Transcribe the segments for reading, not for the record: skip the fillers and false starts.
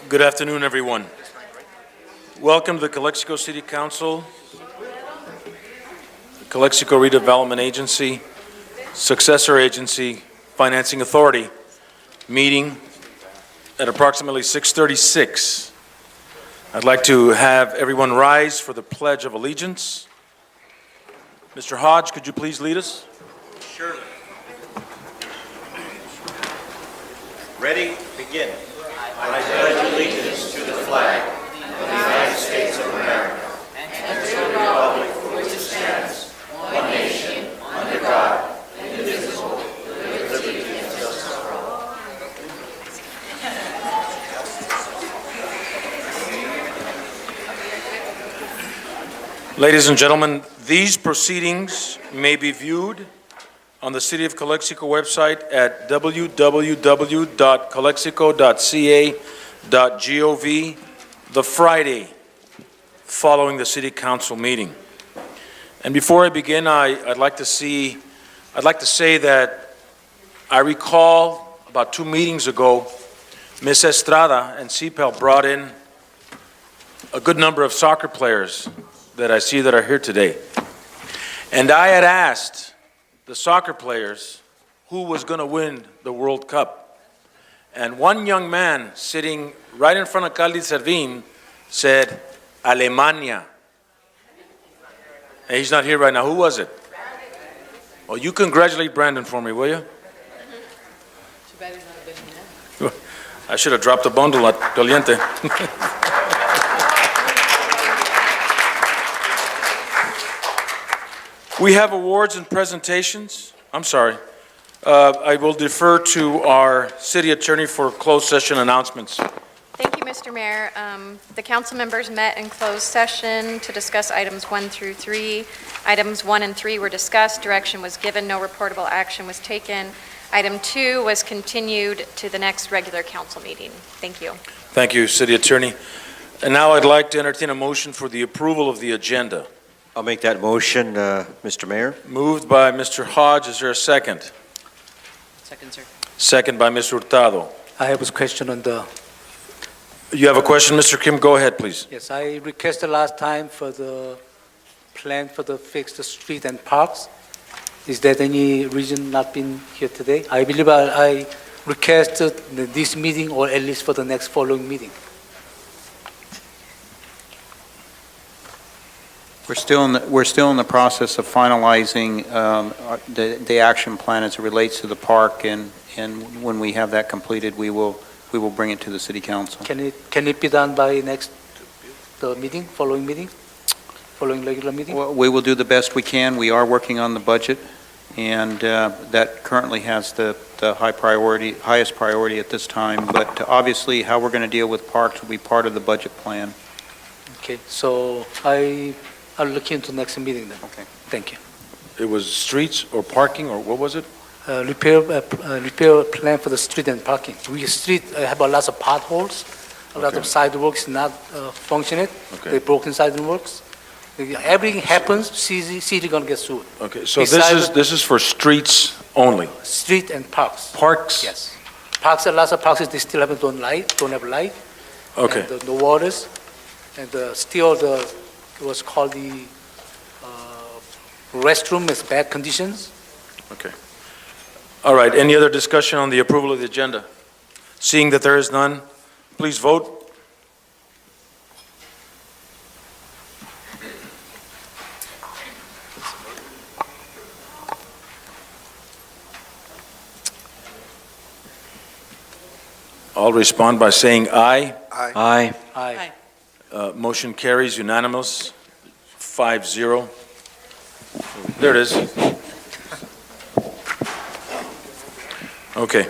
Good afternoon, everyone. Welcome to the Calexico City Council, the Calexico Redevelopment Agency, Successor Agency, Financing Authority, meeting at approximately 6:36. I'd like to have everyone rise for the Pledge of Allegiance. Mr. Hodge, could you please lead us? Surely. Ready? Begin. I pledge allegiance to the flag of the United States of America and to the republic for which it stands, one nation, under God, indivisible, with liberty and justice for all. Ladies and gentlemen, these proceedings may be viewed on the City of Calexico website at www.calexico.ca.gov the Friday following the City Council meeting. And before I begin, I'd like to say that I recall about 2 meetings ago, Ms. Estrada and CPEL brought in a good number of soccer players that I see that are here today. And I had asked the soccer players who was going to win the World Cup. And one young man sitting right in front of Caldi Servin said, Alemania. And he's not here right now. Who was it? Well, you congratulate Brandon for me, will you? Too bad he's not a big man. I should have dropped a bundle at Caliente. We have awards and presentations. I'm sorry. I will defer to our city attorney for closed session announcements. Thank you, Mr. Mayor. The council members met in closed session to discuss items 1 through 3. Items 1 and 3 were discussed. Direction was given. No reportable action was taken. Item 2 was continued to the next regular council meeting. Thank you. Thank you, city attorney. And now I'd like to entertain a motion for the approval of the agenda. I'll make that motion, Mr. Mayor. Moved by Mr. Hodge. Is there a second? Second, sir. Second by Ms. Hurtado. I have a question on the, You have a question, Mr. Kim? Go ahead, please. yes, I requested last time for the plan for the fixed street and parks. Is there any reason not being here today? I believe I requested this meeting or at least for the next following meeting. We're still in the process of finalizing the action plan as it relates to the park, and when we have that completed, we will bring it to the city council. Can it be done by the meeting, following regular meeting? Well, we will do the best we can. We are working on the budget, and that currently has the highest priority at this time. But obviously, how we're going to deal with parks will be part of the budget plan. Okay, so I'll look into next meeting then. Okay. Thank you. It was streets or parking, or what was it? Repair plan for the street and parking. We have a lot of potholes, a lot Okay. of sidewalks not functioning. Okay. They broken sidewalks. Everything happens, city gonna get sued. Okay, so Besides- this is for streets only. Street and parks. Parks? Yes. Parks, lots of parks, they still don't have light. Okay. And the waters, and still what's called the restroom is bad conditions. Okay. All right, any other discussion on the approval of the agenda? Seeing that there is none, please vote. I'll respond by saying aye. Aye. Aye. Motion carries unanimous, 5-0. There it is. Okay.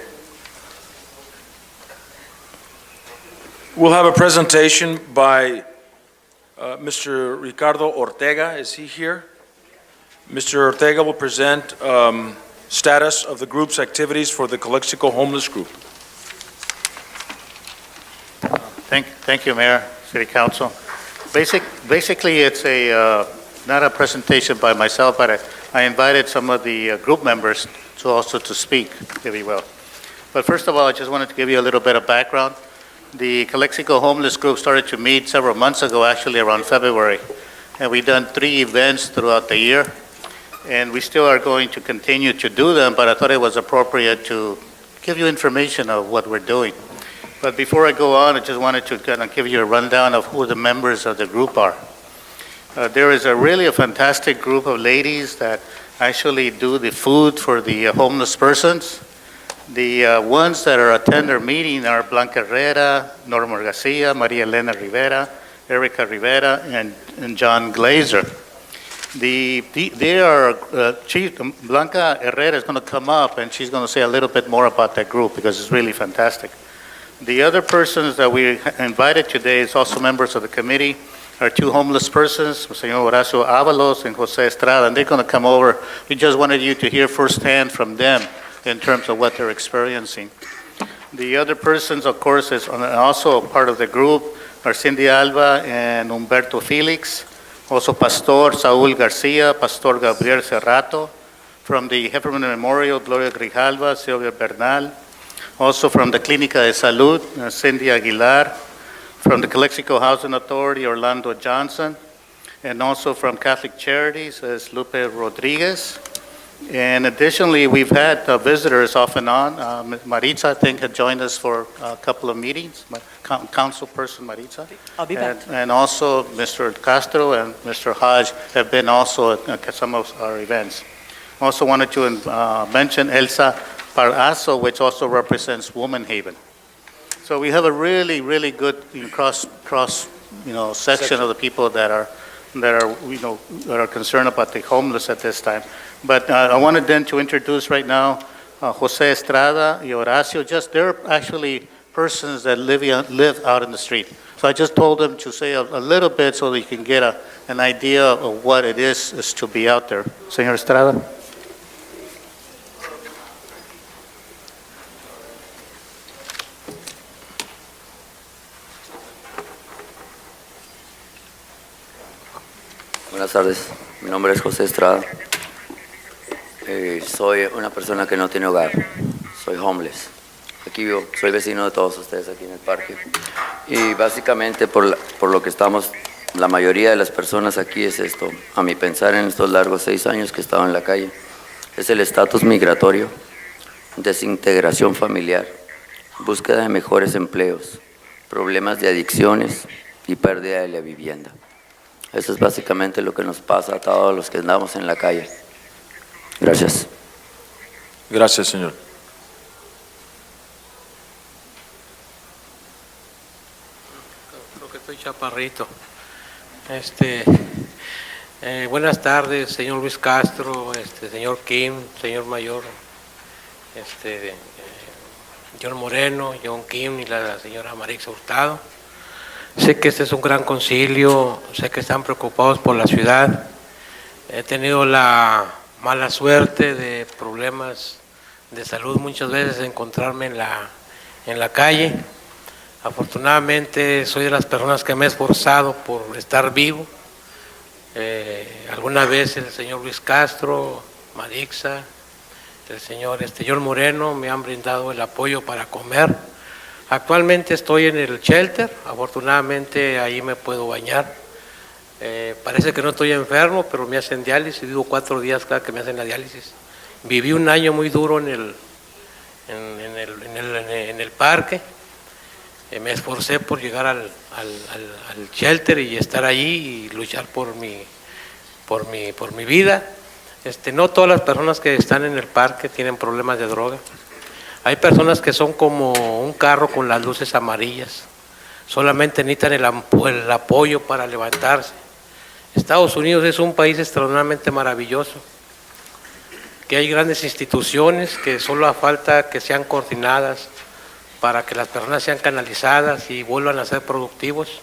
We'll have a presentation by Mr. Ricardo Ortega. Is he here? Mr. Ortega will present status of the group's activities for the Calexico Homeless Group. Thank you, Mayor, City Council. Basically, it's not a presentation by myself, but I invited some of the group members to speak, if you will. But first of all, I just wanted to give you a little bit of background. The Calexico Homeless Group started to meet several months ago, actually around February. And we've done 3 events throughout the year. And we still are going to continue to do them, but I thought it was appropriate to give you information of what we're doing. But before I go on, I just wanted to kind of give you a rundown of who the members of the group are. There is a fantastic group of ladies that actually do the food for the homeless persons. The ones that attend our meeting are Blanca Herrera, Norma Garcia, Maria Elena Rivera, Erica Rivera, and John Glazer. Blanca Herrera is going to come up and she's going to say a little bit more about that group because it's really fantastic. The other persons that we invited today is also members of the committee, are 2 homeless persons, Señor Horacio Avalos and Jose Estrada, and they're going to come over. We just wanted you to hear firsthand from them in terms of what they're experiencing. The other persons, of course, is also part of the group are Cindy Alba and Humberto Felix, also Pastor Saúl Garcia, Pastor Gabriel Cerrato, from the Hefferman Memorial, Gloria Grijalva, Silvia Bernal, also from the Clínica de Salud, Cindy Aguilar, from the Calexico Housing Authority, Orlando Johnson, and also from Catholic Charities is Lupe Rodriguez. And additionally, we've had visitors off and on. Maritza, I think, had joined us for a couple of meetings, council person Maritza. I'll be back. And also Mr. Castro and Mr. Hodge have been also at some of our events. Also wanted to mention Elsa Parazo, which also represents Woman Haven. So we have a really, really good cross section of the people that are concerned about the homeless at this time. But I wanted then to introduce right now Jose Estrada y Horacio. They're actually persons that live out in the street. So I just told them to say a little bit so that you can get an idea of what it is to be out there. Señor Estrada. Buenas tardes, mi nombre es José Estrada. Soy una persona que no tiene hogar, soy homeless. Aquí vivo, soy vecino de todos ustedes aquí en el parque. Y básicamente por lo que estamos, la mayoría de las personas aquí es esto, a mi pensar en estos largos 6 años que he estado en la calle, es el estatus migratorio, desintegración familiar, búsqueda de mejores empleos, problemas de adicciones y pérdida de la vivienda. Eso es básicamente lo que nos pasa a todos los que andamos en la calle. Gracias. Gracias, señor. Creo que estoy chaparrito. Buenas tardes, señor Luis Castro, señor Kim, señor Mayor, John Moreno, John Kim y la señora Marixa Hurtado. Sé que este es un gran concilio, sé que están preocupados por la ciudad. He tenido la mala suerte de problemas de salud muchas veces de encontrarme en la calle. Afortunadamente soy de las personas que me he esforzado por estar vivo. Alguna vez el señor Luis Castro, Marixa, el señor John Moreno me han brindado el apoyo para comer. Actualmente estoy en el shelter, afortunadamente ahí me puedo bañar. Parece que no estoy enfermo, pero me hacen diálisis, vivo 4 días cada que me hacen la diálisis. Viví un año muy duro en el parque. Me esforcé por llegar al shelter y estar allí y luchar por mi vida. No todas las personas que están en el parque tienen problemas de droga. Hay personas que son como un carro con las luces amarillas. Solamente necesitan el apoyo para levantarse. Estados Unidos es un país extraordinariamente maravilloso, que hay grandes instituciones que solo falta que sean coordinadas para que las personas sean canalizadas y vuelvan a ser productivos.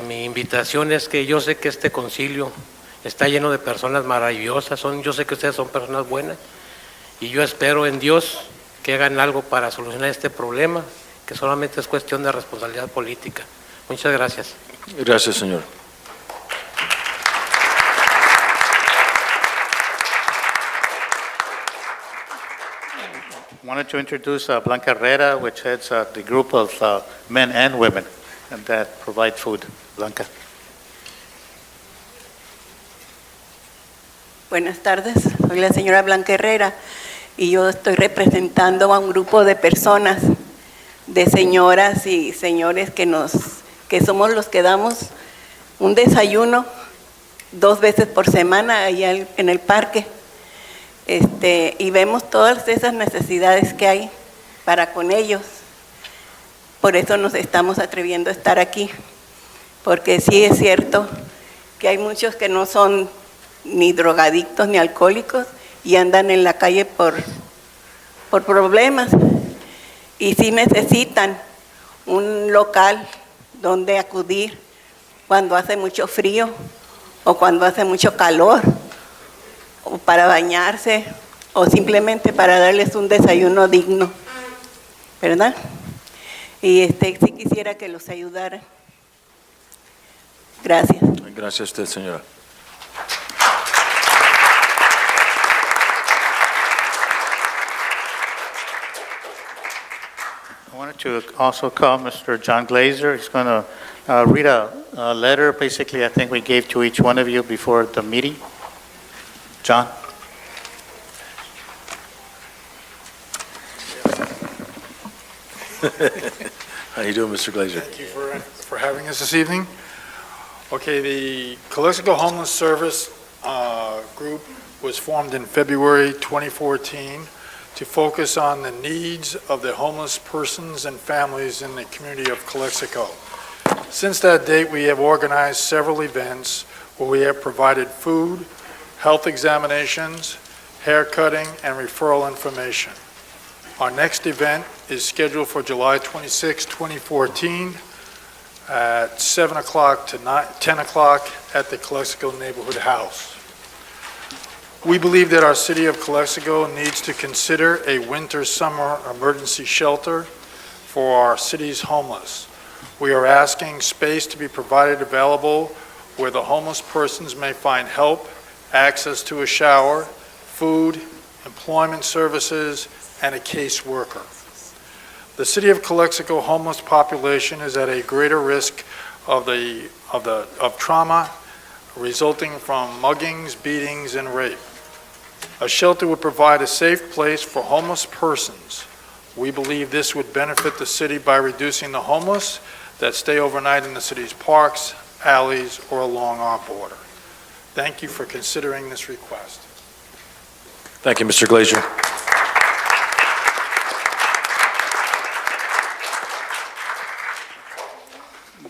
Mi invitación es que yo sé que este concilio está lleno de personas maravillosas, yo sé que ustedes son personas buenas y yo espero en Dios que hagan algo para solucionar este problema, que solamente es cuestión de responsabilidad política. Muchas gracias. Gracias, señor. Wanted to introduce Blanca Herrera, which heads the group of men and women and that provide food. Blanca. Buenas tardes, soy la señora Blanca Herrera y yo estoy representando a un grupo de personas, de señoras y señores que somos los que damos un desayuno 2 veces por semana allá en el parque. Y vemos todas esas necesidades que hay para con ellos. Por eso nos estamos atreviendo a estar aquí, porque sí es cierto que hay muchos que no son ni drogadictos ni alcohólicos y andan en la calle por problemas y sí necesitan un local donde acudir cuando hace mucho frío o cuando hace mucho calor, o para bañarse, o simplemente para darles un desayuno digno, ¿verdad? Y sí quisiera que los ayudaran. Gracias. Gracias a usted, señora. I wanted to also call Mr. John Glazer. He's going to read a letter, basically, I think we gave to each one of you before the meeting. John? How you doing, Mr. Glazer? Thank you for having us this evening. Okay, the Calexico Homeless Service group was formed in February 2014 to focus on the needs of the homeless persons and families in the community of Calexico. Since that date, we have organized several events where we have provided food, health examinations, hair cutting, and referral information. Our next event is scheduled for July 26, 2014 at 7 o'clock to 10 o'clock at the Calexico Neighborhood House. We believe that our city of Calexico needs to consider a winter-summer emergency shelter for our city's homeless. We are asking space to be provided available where the homeless persons may find help, access to a shower, food, employment services, and a caseworker. The city of Calexico homeless population is at a greater risk of trauma resulting from muggings, beatings, and rape. A shelter would provide a safe place for homeless persons. We believe this would benefit the city by reducing the homeless that stay overnight in the city's parks, alleys, or along our border. Thank you for considering this request. Thank you, Mr. Glazer.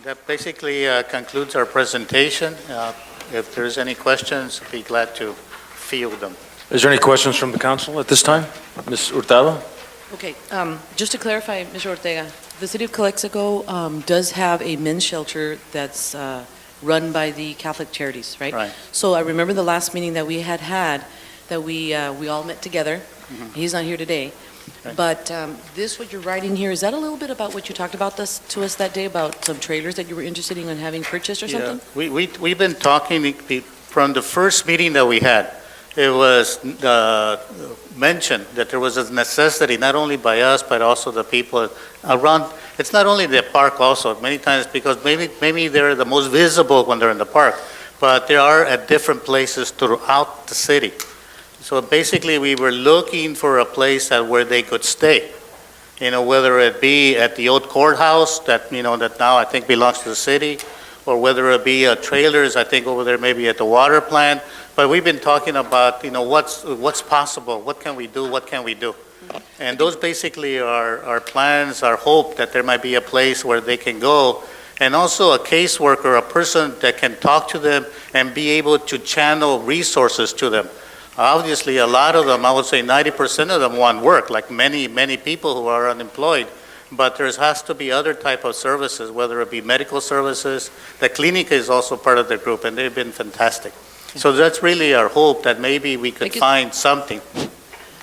That basically concludes our presentation. If there's any questions, I'd be glad to field them. Is there any questions from the council at this time? Ms. Hurtado? Okay, just to clarify, Mr. Ortega, the city of Calexico does have a men's shelter that's run by the Catholic Charities, right? Right. So I remember the last meeting that we had, that we all met together. He's not here today. Right. But this, what you're writing here, is that a little bit about what you talked about to us that day, about some trailers that you were interested in having purchased or something? We've been talking from the first meeting that we had. It was mentioned that there was a necessity, not only by us, but also the people around. It's not only the park also, many times, because maybe they're the most visible when they're in the park, but they are at different places throughout the city. So basically, we were looking for a place where they could stay. Whether it be at the old courthouse that now I think belongs to the city, or whether it be trailers, I think over there maybe at the water plant. But we've been talking about, what's possible, what can we do? And those basically are our plans, our hope that there might be a place where they can go, and also a caseworker, a person that can talk to them and be able to channel resources to them. Obviously, a lot of them, I would say 90% of them want work, like many, many people who are unemployed. But there has to be other type of services, whether it be medical services. The clinic is also part of the group, and they've been fantastic. So that's really our hope, that maybe we could find something.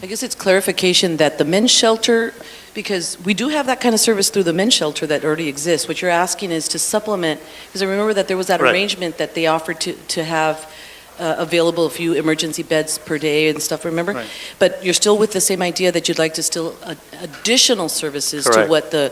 I guess it's clarification that the men's shelter, because we do have that kind of service through the men's shelter that already exists. What you're asking is to supplement, because I remember that there was that Right. arrangement that they offered to have available a few emergency beds per day and stuff, remember? Right. But you're still with the same idea that you'd like to still additional services to Correct. what the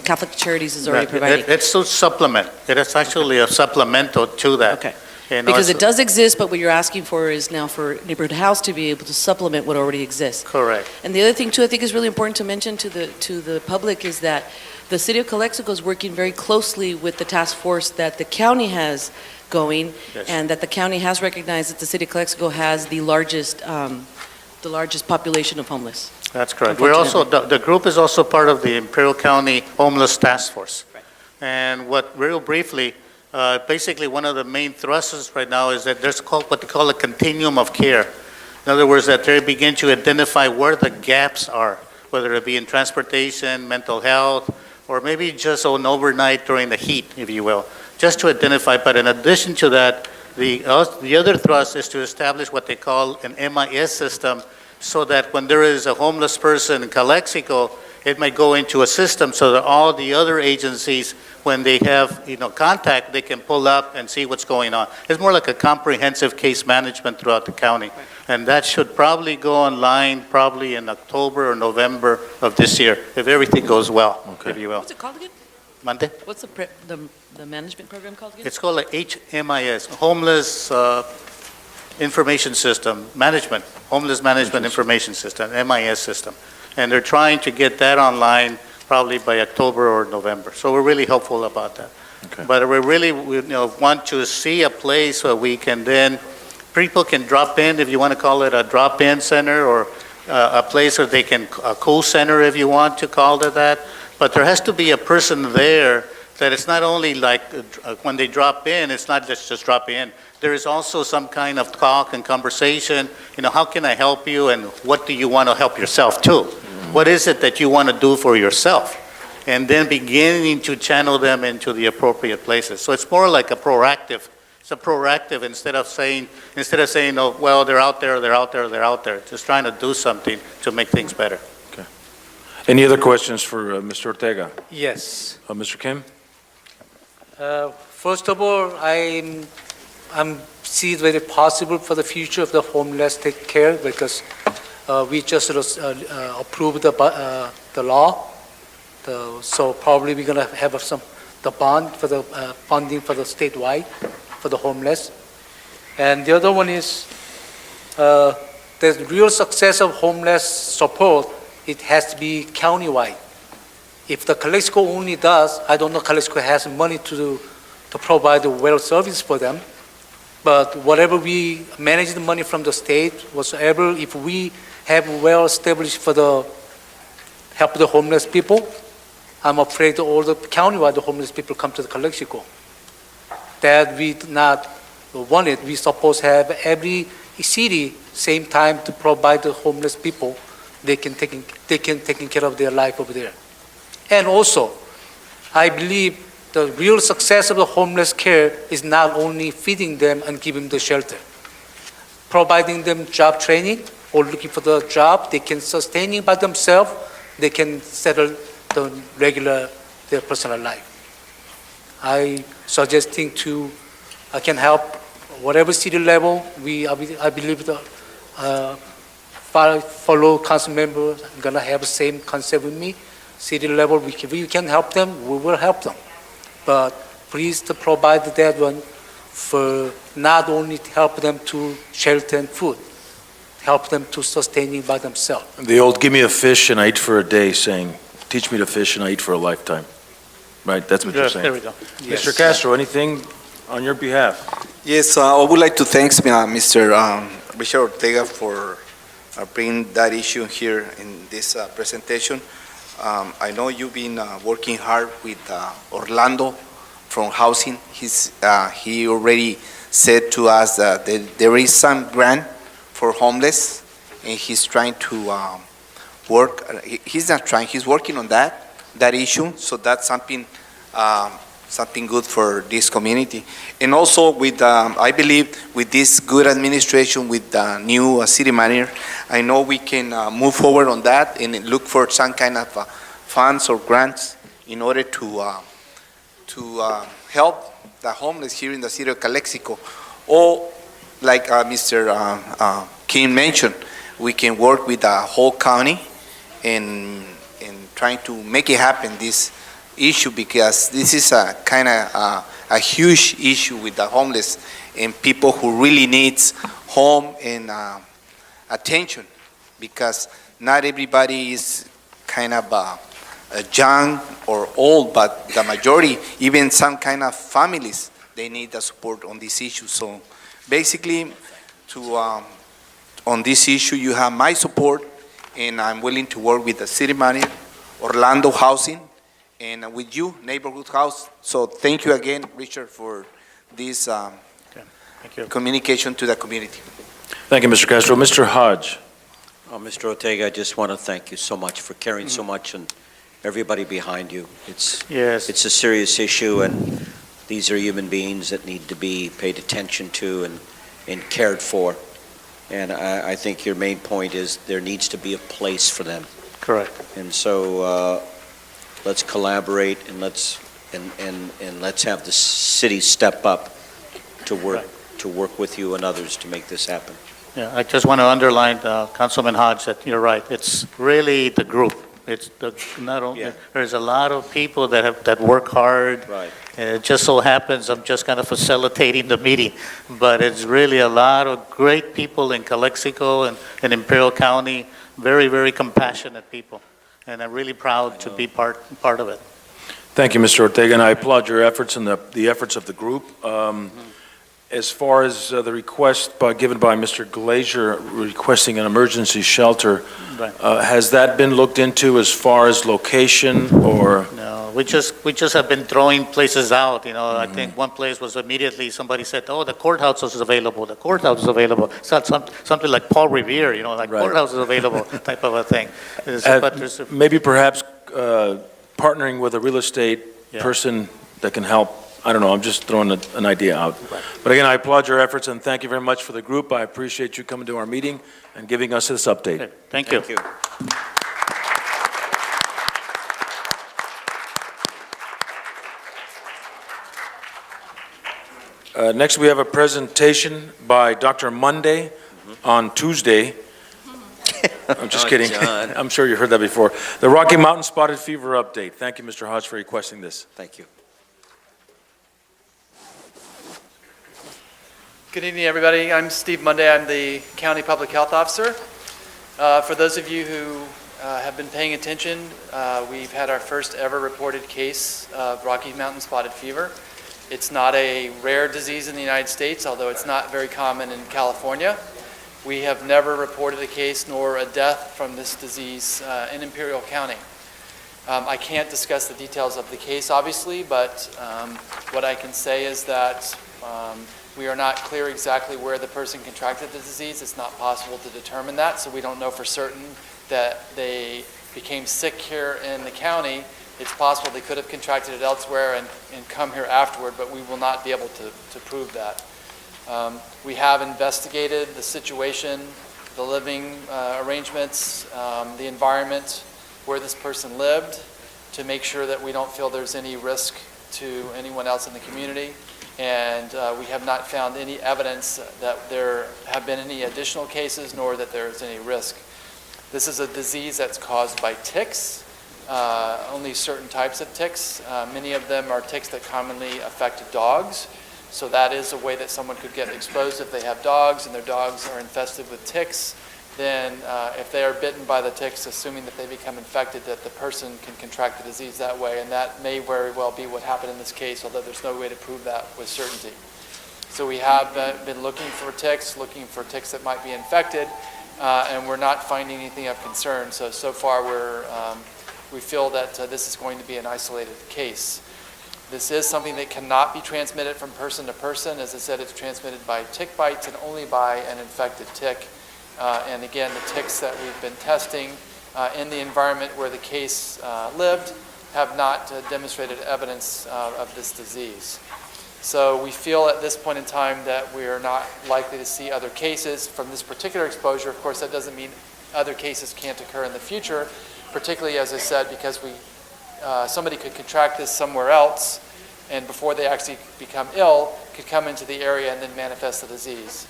Catholic Charities is already Right. providing? It's to supplement. It is actually a supplemental to that. Okay. And Because it also- does exist, but what you're asking for is now for Neighborhood House to be able to supplement what already exists. Correct. And the other thing too, I think is really important to mention to the public is that the city of Calexico is working very closely with the task force that the county has going, Yes. and that the county has recognized that the city of Calexico has the largest population of homeless. That's correct. We're also, the group is also part of the Imperial County Homeless Task Force. Right. And real briefly, basically one of the main thrusts right now is that there's what they call a continuum of care. In other words, that they begin to identify where the gaps are, whether it be in transportation, mental health, or maybe just an overnight during the heat, if you will, just to identify. But in addition to that, the other thrust is to establish what they call an MIS system, so that when there is a homeless person in Calexico, it might go into a system so that all the other agencies, when they have, contact, they can pull up and see what's going on. It's more like a comprehensive case management throughout the county. And that should probably go online probably in October or November of this year, if everything goes well, Okay. if you will. What's it called again? Monday? What's the management program called again? It's called a HMIS, Homeless Information System, Management, Homeless Management Information System, MIS system. And they're trying to get that online probably by October or November. So we're really hopeful about that. Okay. But we really want to see a place where we can then, people can drop in, if you want to call it a drop-in center, or a place where they can, a co-center if you want to call it that. But there has to be a person there that it's not only like when they drop in, it's not just drop in. There is also some kind of talk and conversation, how can I help you, and what do you want to help yourself too? What is it that you want to do for yourself? And then beginning to channel them into the appropriate places. So it's more like a proactive. It's a proactive instead of saying, oh, well, they're out there. Just trying to do something to make things better. Any other questions for Mr. Ortega? Yes. Mr. Kim? First of all, I'm see it very possible for the future of the homeless take care, because we just approved the law. So probably we're gonna have the bond for the funding for the statewide for the homeless. And the other one is the real success of homeless support. It has to be countywide. If the Calexico only does, I don't know Calexico has money to provide the well service for them. But whatever we manage the money from the state, whatsoever, if we have well established for the help the homeless people, I'm afraid all the countywide the homeless people come to the Calexico. That we not want it. We supposed to have every city same time to provide the homeless people. They can taking care of their life over there. And also, I believe the real success of the homeless care is not only feeding them and giving them the shelter, providing them job training or looking for the job, they can sustain it by themselves, they can settle their personal life. I suggesting I can help whatever city level, I believe the fellow council members are gonna have the same concept with me. City level, we can help them, we will help them. But please to provide that one for not only to help them to shelter and food, help them to sustain it by themselves. The old give me a fish and I eat for a day saying, teach me to fish and I eat for a lifetime. Right, that's what you're Yes, saying. there we go. Mr. Castro, anything on your behalf? Yes, I would like to thank Mr. Richard Ortega for bringing that issue here in this presentation. I know you've been working hard with Orlando from housing. He already said to us that there is some grant for homeless, and he's trying to work. He's not trying. He's working on that issue. So that's something good for this community. And also with, I believe, with this good administration, with the new city manager, I know we can move forward on that and look for some kind of funds or grants in order to help the homeless here in the city of Calexico. Or, like Mr. King mentioned, we can work with the whole county in trying to make it happen, this issue, because this is a kind of a huge issue with the homeless and people who really needs home and attention, because not everybody is kind of young or old, but the majority, even some kind of families, they need the support on this issue. So basically, on this issue, you have my support, and I'm willing to work with the city manager, Orlando Housing, and with you, Neighborhood House. So thank you again, Richard, for this Thank you. communication to the community. Thank you, Mr. Castro. Mr. Hodge. Mr. Ortega, I just want to thank you so much for caring so much and everybody behind you. Yes. It's a serious issue, and these are human beings that need to be paid attention to and cared for. And I think your main point is there needs to be a place for them. Correct. And so let's collaborate and let's have the city step up to work with you and others to make this happen. Yeah, I just want to underline, Councilman Hodge, that you're right. It's really the group. It's not only, Yeah. there's a lot of people that work hard. Right. And it just so happens I'm just kind of facilitating the meeting, but it's really a lot of great people in Calexico and Imperial County, very, very compassionate people. And I'm really proud to be part of it. Thank you, Mr. Ortega, and I applaud your efforts and the efforts of the group. As far as the request given by Mr. Glazier requesting an emergency shelter, Right. Has that been looked into as far as location or? No, we just have been throwing places out, you know. I think one place was immediately, somebody said, oh, the courthouse is available, the courthouse is available. It's not something like Paul Revere, you know, like Right. courthouse is available type of a thing. But there's Maybe perhaps partnering with a real estate Yeah. person that can help. I don't know, I'm just throwing an idea out. But again, I applaud your efforts and thank you very much for the group. I appreciate you coming to our meeting and giving us this update. Okay, thank you. Next, we have a presentation by Dr. Monday on Tuesday. I'm just kidding. John. I'm sure you heard that before. The Rocky Mountain Spotted Fever update. Thank you, Mr. Hodge, for requesting this. Thank you. Good evening, everybody. I'm Steve Monday. I'm the County Public Health Officer. For those of you who have been paying attention, we've had our first ever reported case of Rocky Mountain Spotted Fever. It's not a rare disease in the United States, although it's not very common in California. We have never reported a case nor a death from this disease in Imperial County. I can't discuss the details of the case, obviously, but what I can say is that we are not clear exactly where the person contracted the disease. It's not possible to determine that, so we don't know for certain that they became sick here in the county. It's possible they could have contracted it elsewhere and come here afterward, but we will not be able to prove that. We have investigated the situation, the living arrangements, the environment where this person lived to make sure that we don't feel there's any risk to anyone else in the community. And we have not found any evidence that there have been any additional cases nor that there is any risk. This is a disease that's caused by ticks, only certain types of ticks. Many of them are ticks that commonly affect dogs. So that is a way that someone could get exposed if they have dogs and their dogs are infested with ticks. Then if they are bitten by the ticks, assuming that they become infected, that the person can contract the disease that way. And that may very well be what happened in this case, although there's no way to prove that with certainty. So we have been looking for ticks that might be infected, and we're not finding anything of concern. So far we feel that this is going to be an isolated case. This is something that cannot be transmitted from person to person. As I said, it's transmitted by tick bites and only by an infected tick. And again, the ticks that we've been testing in the environment where the case lived have not demonstrated evidence of this disease. So we feel at this point in time that we are not likely to see other cases from this particular exposure. Of course, that doesn't mean other cases can't occur in the future, particularly, as I said, because somebody could contract this somewhere else and before they actually become ill, could come into the area and then manifest the disease.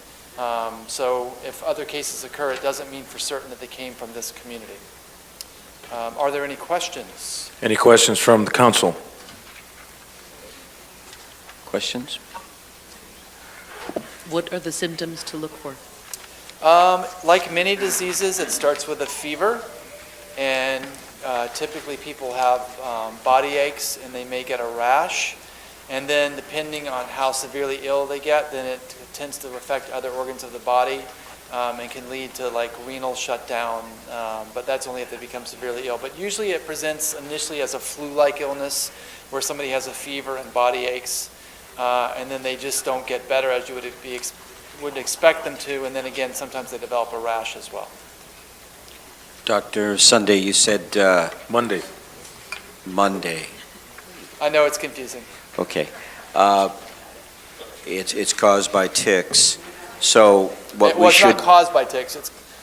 So if other cases occur, it doesn't mean for certain that they came from this community. Are there any questions? Any questions from the council? Questions? What are the symptoms to look for? Like many diseases, it starts with a fever, and typically people have body aches and they may get a rash. And then depending on how severely ill they get, then it tends to affect other organs of the body and can lead to like renal shutdown, but that's only if they become severely ill. But usually it presents initially as a flu-like illness where somebody has a fever and body aches, and then they just don't get better as you would expect them to, and then again, sometimes they develop a rash as well. Dr. Sunday, you said Monday. Monday. I know it's confusing. Okay. It's caused by ticks. So what we It's should... not caused by ticks.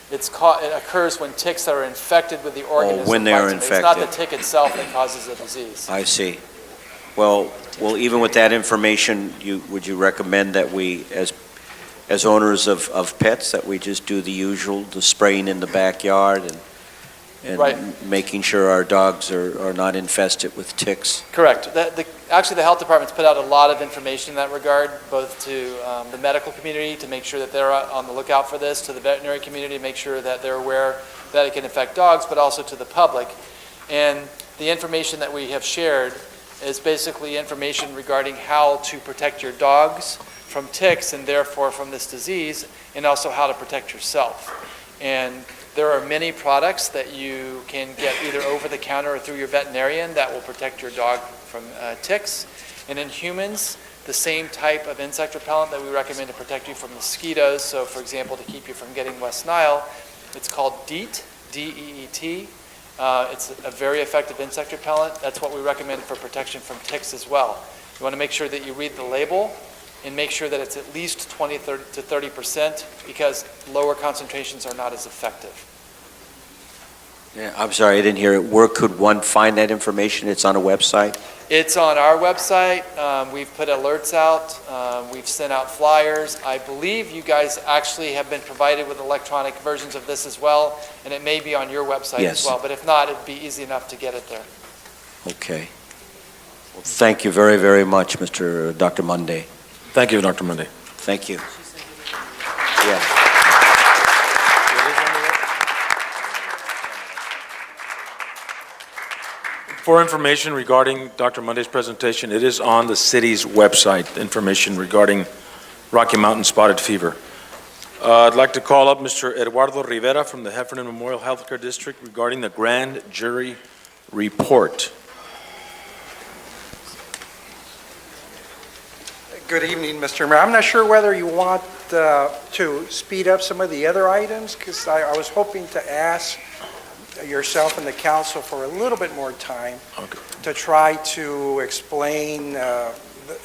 It occurs when ticks are infected with the organism. when they are It's not the infected. tick itself that causes the disease. I see. Well, even with that information, would you recommend that we, as owners of pets, that we just do the usual, the spraying in the backyard and Right. making sure our dogs are not infested with ticks? Correct. Actually, the health department's put out a lot of information in that regard, both to the medical community to make sure that they're on the lookout for this, to the veterinary community to make sure that they're aware that it can affect dogs, but also to the public. And the information that we have shared is basically information regarding how to protect your dogs from ticks and therefore from this disease, and also how to protect yourself. And there are many products that you can get either over the counter or through your veterinarian that will protect your dog from ticks. And in humans, the same type of insect repellent that we recommend to protect you from mosquitoes. So for example, to keep you from getting West Nile, it's called DEET, D-E-E-T. It's a very effective insect repellent. That's what we recommend for protection from ticks as well. You want to make sure that you read the label and make sure that it's at least 20 to 30% because lower concentrations are not as effective. Yeah, I'm sorry, I didn't hear it. Where could one find that information? It's on a website? It's on our website. We've put alerts out. We've sent out flyers. I believe you guys actually have been provided with electronic versions of this as well, and it may be on your website Yes. as well. But if not, it'd be easy enough to get it there. Okay. Well, thank you very, very much, Dr. Monday. Thank you, Dr. Monday. Thank you. Yeah. For information regarding Dr. Monday's presentation, it is on the city's website, information regarding Rocky Mountain spotted fever. I'd like to call up Mr. Eduardo Rivera from the Heffernan Memorial Healthcare District regarding the grand jury report. Good evening, Mr. Mayor. I'm not sure whether you want to speed up some of the other items, because I was hoping to ask yourself and the council for a little bit more time to try to explain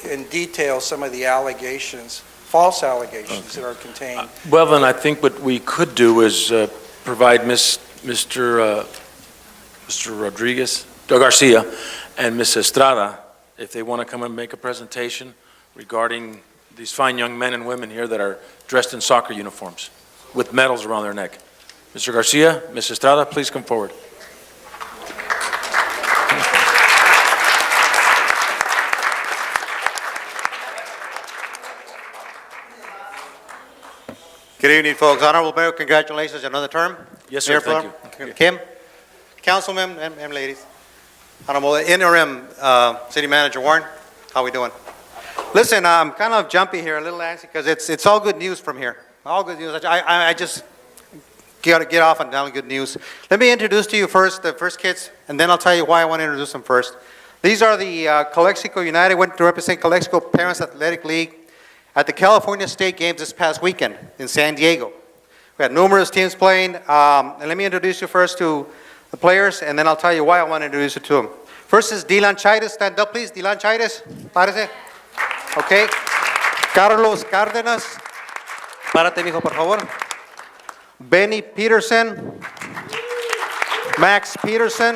in detail some of the allegations, false allegations that are contained. Well, then I think what we could do is provide Mr. Garcia and Ms. Estrada, if they want to come and make a presentation regarding these fine young men and women here that are dressed in soccer uniforms with medals around their neck. Mr. Garcia, Ms. Estrada, please come forward. Good evening, folks. Honorable Mayor, congratulations on another term. Yes, sir, Mayor thank you. Kim, councilmen and ladies. Honorable Interim City Manager Warren, how we doing? Listen, I'm kind of jumpy here, a little antsy, because it's all good news from here. All good news. I just get off on down good news. Let me introduce to you first the first kids, and then I'll tell you why I want to introduce them first. These are the CoCLXC United, went to represent CoCLXC Parents Athletic League at the California State Games this past weekend in San Diego. We had numerous teams playing, and let me introduce you first to the players, and then I'll tell you why I want to introduce you to them. First is Dylan Chaides. Stand up, please. Dylan Chaides. Párese. Okay. Carlos Cárdenas. Párate, mijo, por favor. Benny Peterson. Max Peterson.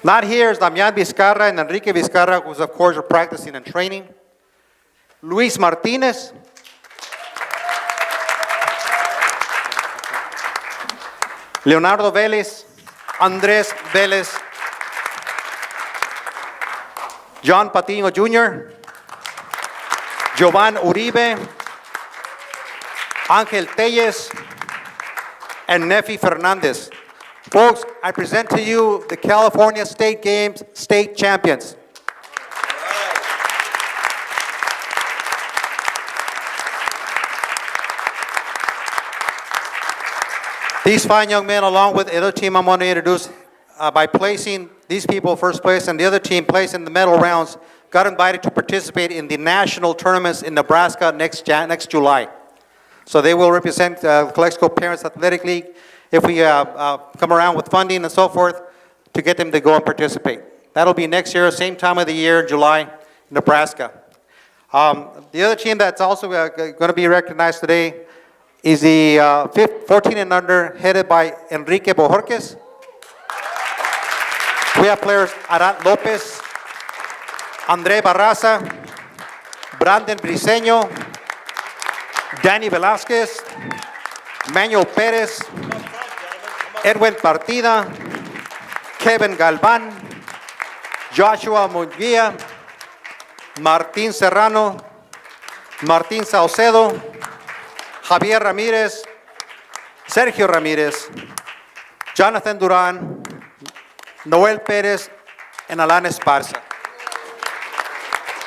Not here is Damian Vizcarra and Enrique Vizcarra, who's of course are practicing and training. Luis Martinez. Leonardo Vélez. Andrés Vélez. John Patiño Jr. Jovan Uribe. Ángel Telles. And Nefi Fernandez. Folks, I present to you the California State Games state champions. These fine young men, along with the other team I'm going to introduce, by placing these people first place and the other team placed in the medal rounds, got invited to participate in the national tournaments in Nebraska next July. So they will represent the Calexico Parents Athletic League if we come around with funding and so forth to get them to go and participate. That'll be next year, same time of the year, July, Nebraska. The other team that's also going to be recognized today is the 14 and under, headed by Enrique Bojorquez. We have players Arat Lopez, André Barraza, Brandon Briseño, Danny Velázquez, Manuel Pérez, Edwin Partida, Kevin Galvan, Joshua Munguia, Martín Serrano, Martín Saucedo, Javier Ramírez, Sergio Ramírez, Jonathan Duran, Noel Pérez, and Alan Esparza.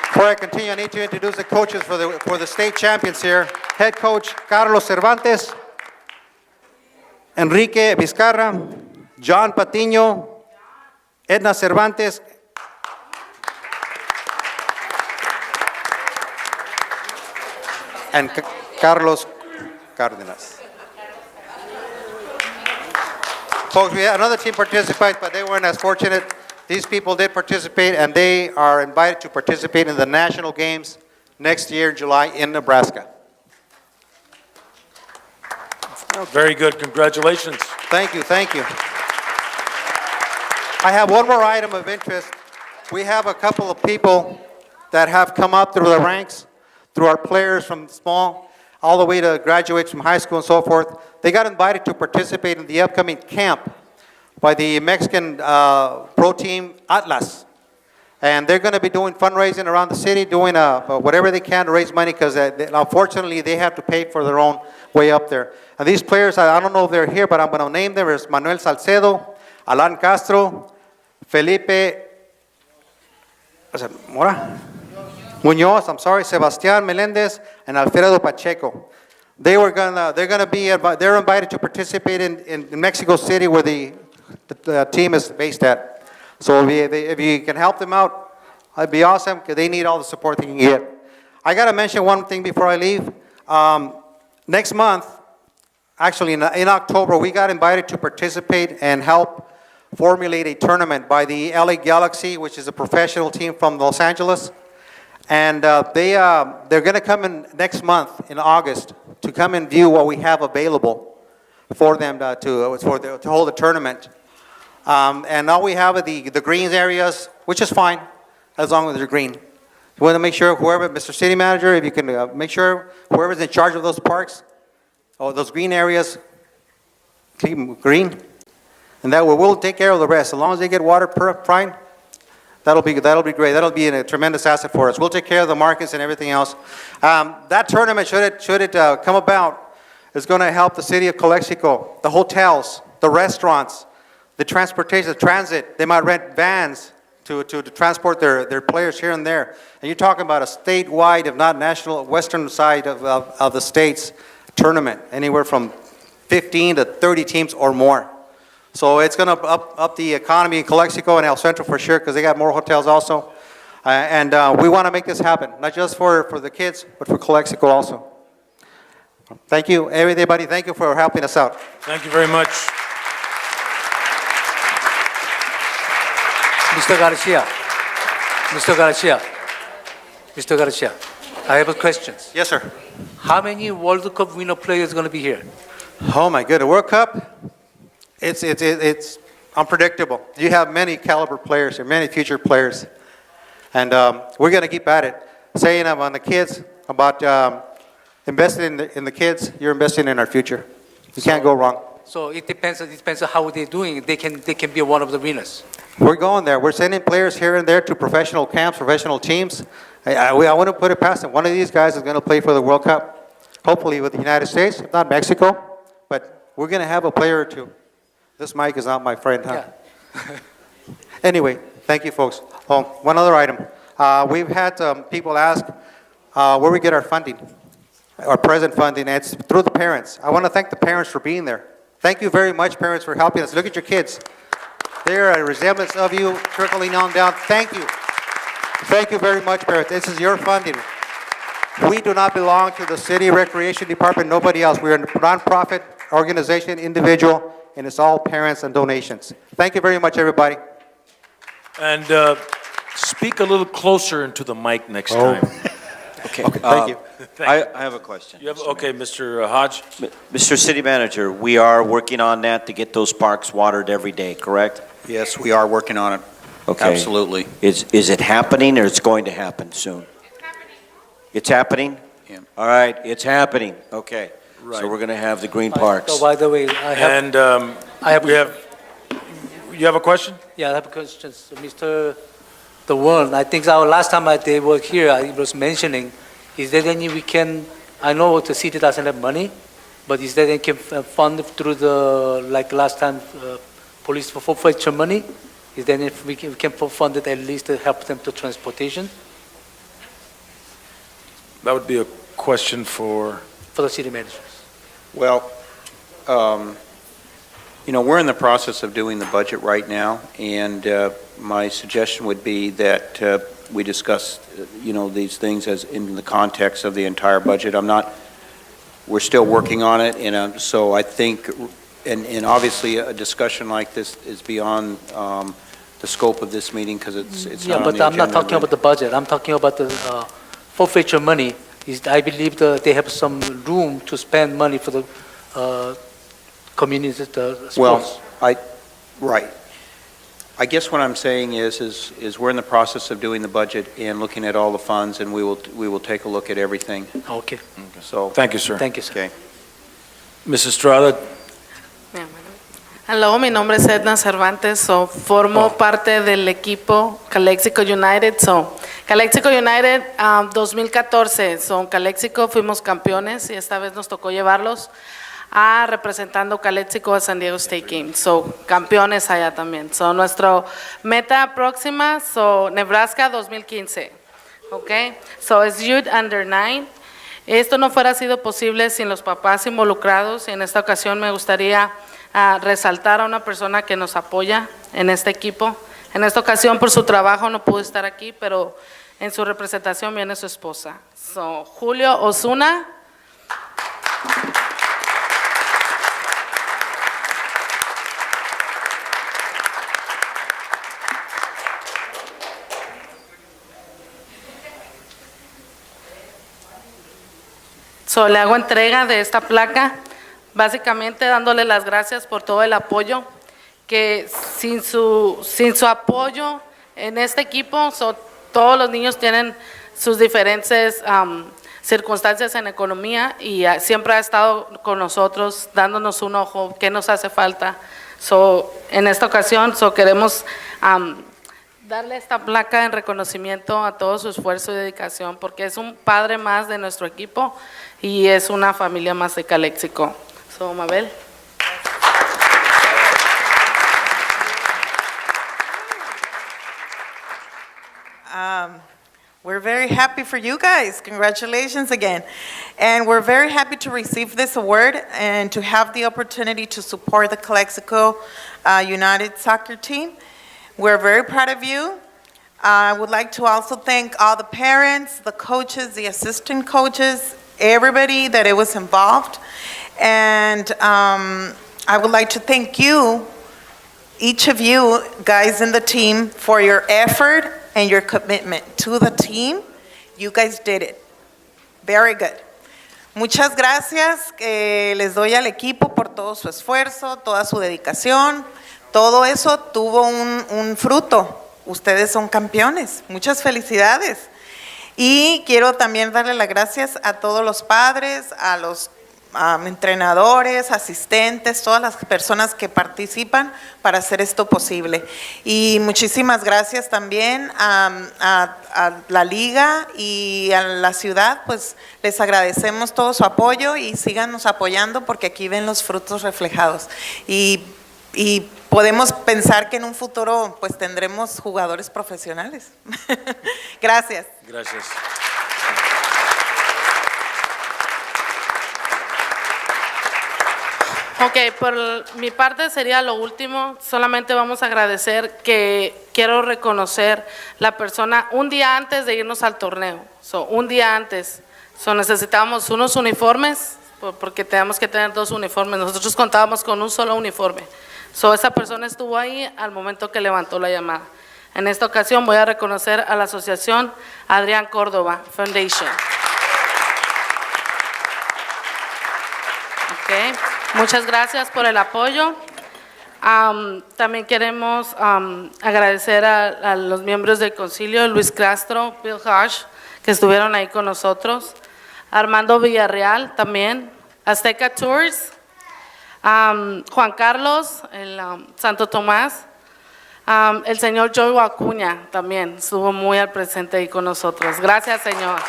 Before I continue, I need to introduce the coaches for the state champions here. Head coach Carlos Cervantes, Enrique Vizcarra, John Patiño, Edna Cervantes, and Carlos Cárdenas. Folks, we had another team participate, but they weren't as fortunate. These people did participate, and they are invited to participate in the national games next year, July, in Nebraska. Very good, congratulations. Thank you, thank you. I have one more item of interest. We have a couple of people that have come up through the ranks, through our players from small, all the way to graduates from high school and so forth. They got invited to participate in the upcoming camp by the Mexican pro team Atlas. And they're going to be doing fundraising around the city, doing whatever they can to raise money, because unfortunately they have to pay for their own way up there. And these players, I don't know if they're here, but I'm going to name them. There's Manuel Salcedo, Alan Castro, Felipe Muñoz, Sebastián Melendez, and Alfredo Pacheco. They're invited to participate in Mexico City, where the team is based at. So if you can help them out, it'd be awesome, because they need all the support they can get. I got to mention one thing before I leave. Next month, actually in October, we got invited to participate and help formulate a tournament by the LA Galaxy, which is a professional team from Los Angeles. And they're going to come in next month in August to come and view what we have available for them to hold a tournament. And all we have are the greens areas, which is fine, as long as they're green. We want to make sure whoever, Mr. City Manager, if you can make sure whoever's in charge of those parks, or those green areas, keep them green. And that way we'll take care of the rest. As long as they get water fine, that'll be great. That'll be a tremendous asset for us. We'll take care of the markets and everything else. That tournament, should it come about, is going to help the city of Calexico, the hotels, the restaurants, the transportation, the transit. They might rent vans to transport their players here and there. And you're talking about a statewide, if not national, western side of the state's tournament, anywhere from 15 to 30 teams or more. So it's going to up the economy in Calexico and El Centro for sure, because they got more hotels also. And we want to make this happen, not just for the kids, but for Calexico also. Thank you, everybody. Thank you for helping us out. Thank you very much. Mr. Garcia, I have a question. Yes, sir. How many World Cup winner players going to be here? Oh my goodness, World Cup. unpredictable. You have many caliber players here, many future players. And we're going to keep at it. Saying on the kids, about investing in the kids, you're investing in our future. You can't go wrong. So it depends on how they're doing. They can be one of the winners. We're going there. We're sending players here and there to professional camps, professional teams. I want to put it past them. One of these guys is going to play for the World Cup, hopefully with the United States, if not Mexico. But we're going to have a player or two. This mic is not my friend, huh? Yeah. Anyway, thank you, folks. Oh, one other item. We've had people ask where we get our funding, our present funding, and it's through the parents. I want to thank the parents for being there. Thank you very much, parents, for helping us. Look at your kids. They're a resemblance of you, trickling on down. Thank you. Thank you very much, parents. This is your funding. We do not belong to the city recreation department, nobody else. We're a nonprofit organization, individual, and it's all parents and donations. Thank you very much, everybody. And speak a little closer into the mic next time. Okay, thank you. I have a question. You have, okay, Mr. Hodge? Mr. City Manager, we are working on that to get those parks watered every day, correct? Yes, we are working on it. Okay. Absolutely. Is it happening or it's going to happen soon? It's happening? Yeah. All right, it's happening. Okay. Right. So we're going to have the green parks. So by the way, I have. And you have a question? Yeah, I have a question. So Mr. The one, I think our last time they were here, I was mentioning, is there any we can, I know the city doesn't have money, but is there any can fund through the, like last time, police for forfeiture money? Is there any we can fund it at least to help them to transportation That would be a question for the city managers? Well, we're in the process of doing the budget right now, and my suggestion would be that we discuss, these things as in the context of the entire budget. We're still working on it, and so I think, and obviously a discussion like this is beyond the scope of this meeting because it's not on the Yeah, but I'm not agenda, talking about the budget. I'm talking about the forfeiture money. I believe they have some room to spend money for the community sports. Well, right. I guess what I'm saying is we're in the process of doing the budget and looking at all the funds, and we will take a look at everything. Okay. So, Thank you, sir. Thank you, sir. okay. Ms. Estrada, Hello, mi nombre es Edna Cervantes, formo parte del equipo CoCLXC United. CoCLXC United 2014, CoCLXC fuimos campeones y esta vez nos tocó llevarlos representando CoCLXC a San Diego State Games, campeones allá también. Nuestra meta próxima, Nebraska 2015, okay? Es Youth Under 9. Esto no fuera sido posible sin los papás involucrados y en esta ocasión me gustaría resaltar a una persona que nos apoya en este equipo. En esta ocasión por su trabajo no pudo estar aquí, pero en su representación viene su esposa. Julio Osuna. Le hago entrega de esta placa, básicamente dándole las gracias por todo el apoyo, que sin su apoyo en este equipo, todos los niños tienen sus diferentes circunstancias en economía y siempre ha estado con nosotros, dándonos un ojo, qué nos hace falta. En esta ocasión queremos darle esta placa en reconocimiento a todo su esfuerzo y dedicación, porque es un padre más de nuestro equipo y es una familia más de CoCLXC. Mabel. We're very happy for you guys. Congratulations again. And we're very happy to receive this award and to have the opportunity to support the CoCLXC United soccer team. We're very proud of you. I would like to also thank all the parents, the coaches, the assistant coaches, everybody that it was involved. And I would like to thank you, each of you guys in the team, for your effort and your commitment to the team. You guys did it. Very good. Muchas gracias les doy al equipo por todo su esfuerzo, toda su dedicación, todo eso tuvo un fruto. Ustedes son campeones. Muchas felicidades. Y quiero también darle las gracias a todos los padres, a los entrenadores, asistentes, todas las personas que participan para hacer esto posible. Y muchísimas gracias también a la liga y a la ciudad, pues les agradecemos todo su apoyo y síganos apoyando porque aquí ven los frutos reflejados. Y podemos pensar que en un futuro pues tendremos jugadores profesionales. Gracias. Gracias. Ok, por mi parte sería lo último. Solamente vamos a agradecer que quiero reconocer la persona un día antes de irnos al torneo. Un día antes. Necesitábamos unos uniformes porque tenemos que tener 2 uniformes. Nosotros contábamos con un solo uniforme. Esa persona estuvo ahí al momento que levantó la llamada. En esta ocasión voy a reconocer a la asociación Adrián Córdoba Foundation. Okay. Muchas gracias por el apoyo. También queremos agradecer a los miembros del concilio, Luis Castro, Bill Hodge, que estuvieron ahí con nosotros, Armando Villarreal también, Azteca Tours, Juan Carlos, el Santo Tomás, el señor Joe Acuña también estuvo muy al presente ahí con nosotros. Gracias, señor.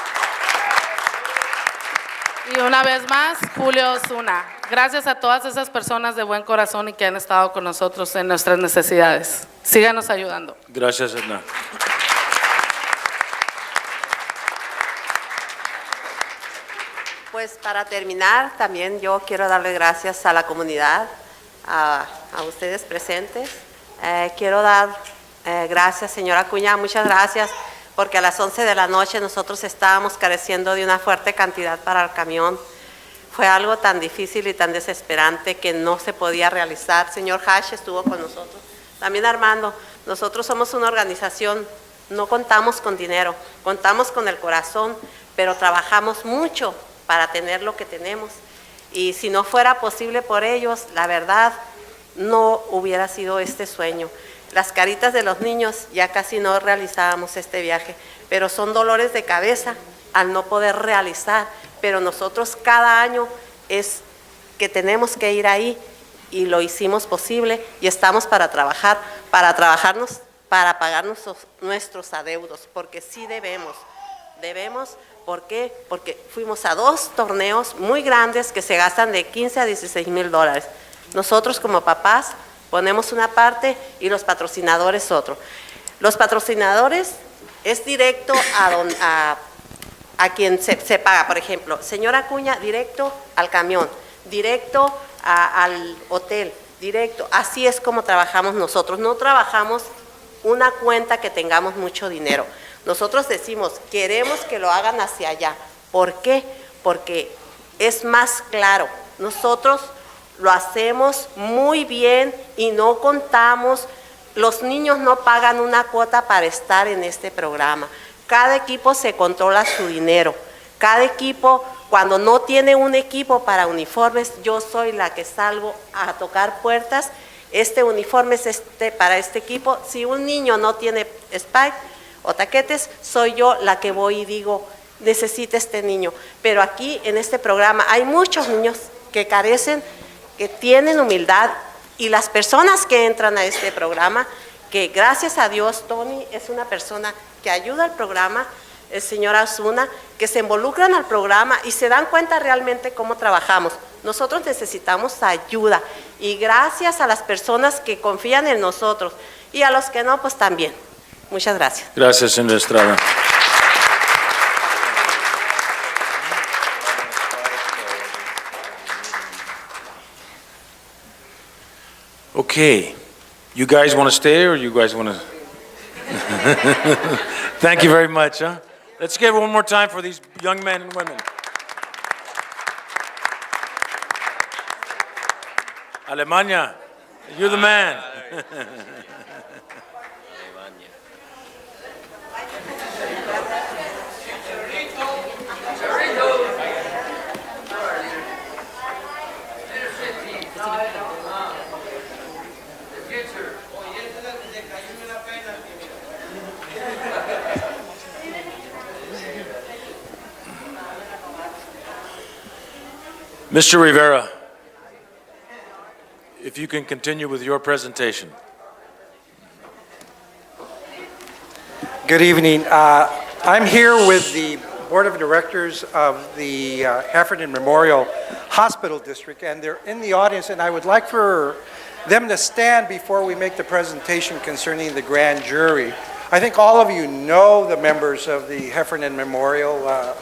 Y una vez más, Julio Osuna. Gracias a todas esas personas de buen corazón y que han estado con nosotros en nuestras necesidades. Síganos ayudando. Gracias, Edna. Pues para terminar, también yo quiero darle gracias a la comunidad, a ustedes presentes. Quiero dar gracias, señora Acuña, muchas gracias, porque a las 11 de la noche nosotros estábamos careciendo de una fuerte cantidad para el camión. Fue algo tan difícil y tan desesperante que no se podía realizar. Señor Hash estuvo con nosotros. También Armando, nosotros somos una organización, no contamos con dinero, contamos con el corazón, pero trabajamos mucho para tener lo que tenemos. Y si no fuera posible por ellos, la verdad, no hubiera sido este sueño. Las caritas de los niños ya casi no realizábamos este viaje, pero son dolores de cabeza al no poder realizar. Pero nosotros cada año es que tenemos que ir ahí y lo hicimos posible y estamos para trabajarnos, para pagar nuestros adeudos, porque sí debemos. ¿Por qué? Porque fuimos a 2 torneos muy grandes que se gastan de 15 a 16 mil dólares. Nosotros como papás ponemos una parte y los patrocinadores otro. Los patrocinadores es directo a quien se paga, por ejemplo, señora Acuña, directo al camión, directo al hotel, directo. Así es como trabajamos nosotros. No trabajamos una cuenta que tengamos mucho dinero. Nosotros decimos, queremos que lo hagan hacia allá. ¿Por qué? Porque es más claro. Nosotros lo hacemos muy bien y no contamos, los niños no pagan una cuota para estar en este programa. Cada equipo se controla su dinero. Cada equipo, cuando no tiene un equipo para uniformes, yo soy la que salgo a tocar puertas. Este uniforme es para este equipo. Si un niño no tiene spike o taquetes, soy yo la que voy y digo, necesita este niño. Pero aquí en este programa hay muchos niños que carecen, que tienen humildad, y las personas que entran a este programa, que gracias a Dios Tony es una persona que ayuda al programa, el señor Osuna, que se involucran al programa y se dan cuenta realmente cómo trabajamos. Nosotros necesitamos ayuda y gracias a las personas que confían en nosotros y a los que no, pues también. Muchas gracias. Gracias, señora Estrada. Okay, you guys want to stay or you guys want to? Thank you very much. Huh? Let's give it one more time for these young men and women. Alemania, you're the man. Mr. Rivera, if you can continue with your presentation. Good evening. I'm here with the Board of Directors of the Heffernan Memorial Hospital District, and they're in the audience, and I would like for them to stand before we make the presentation concerning the grand jury. I think all of you know the members of the Heffernan Memorial.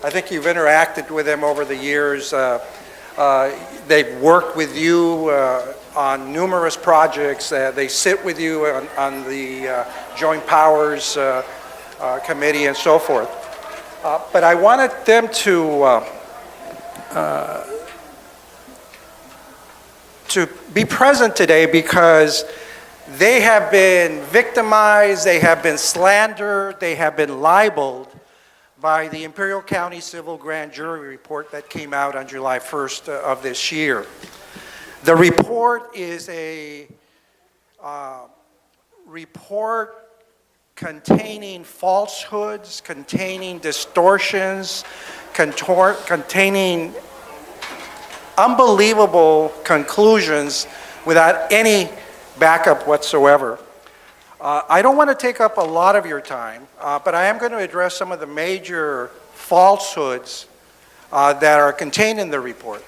I think you've interacted with them over the years. They've worked with you on numerous projects. They sit with you on the Joint Powers Committee and so forth. But I wanted them to be present today because they have been victimized, they have been slandered, they have been libeled by the Imperial County Civil Grand Jury report that came out on July 1st of this year. The report is a report containing falsehoods, containing distortions, containing unbelievable conclusions without any backup whatsoever. I don't want to take up a lot of your time, but I am going to address some of the major falsehoods that are contained in the report.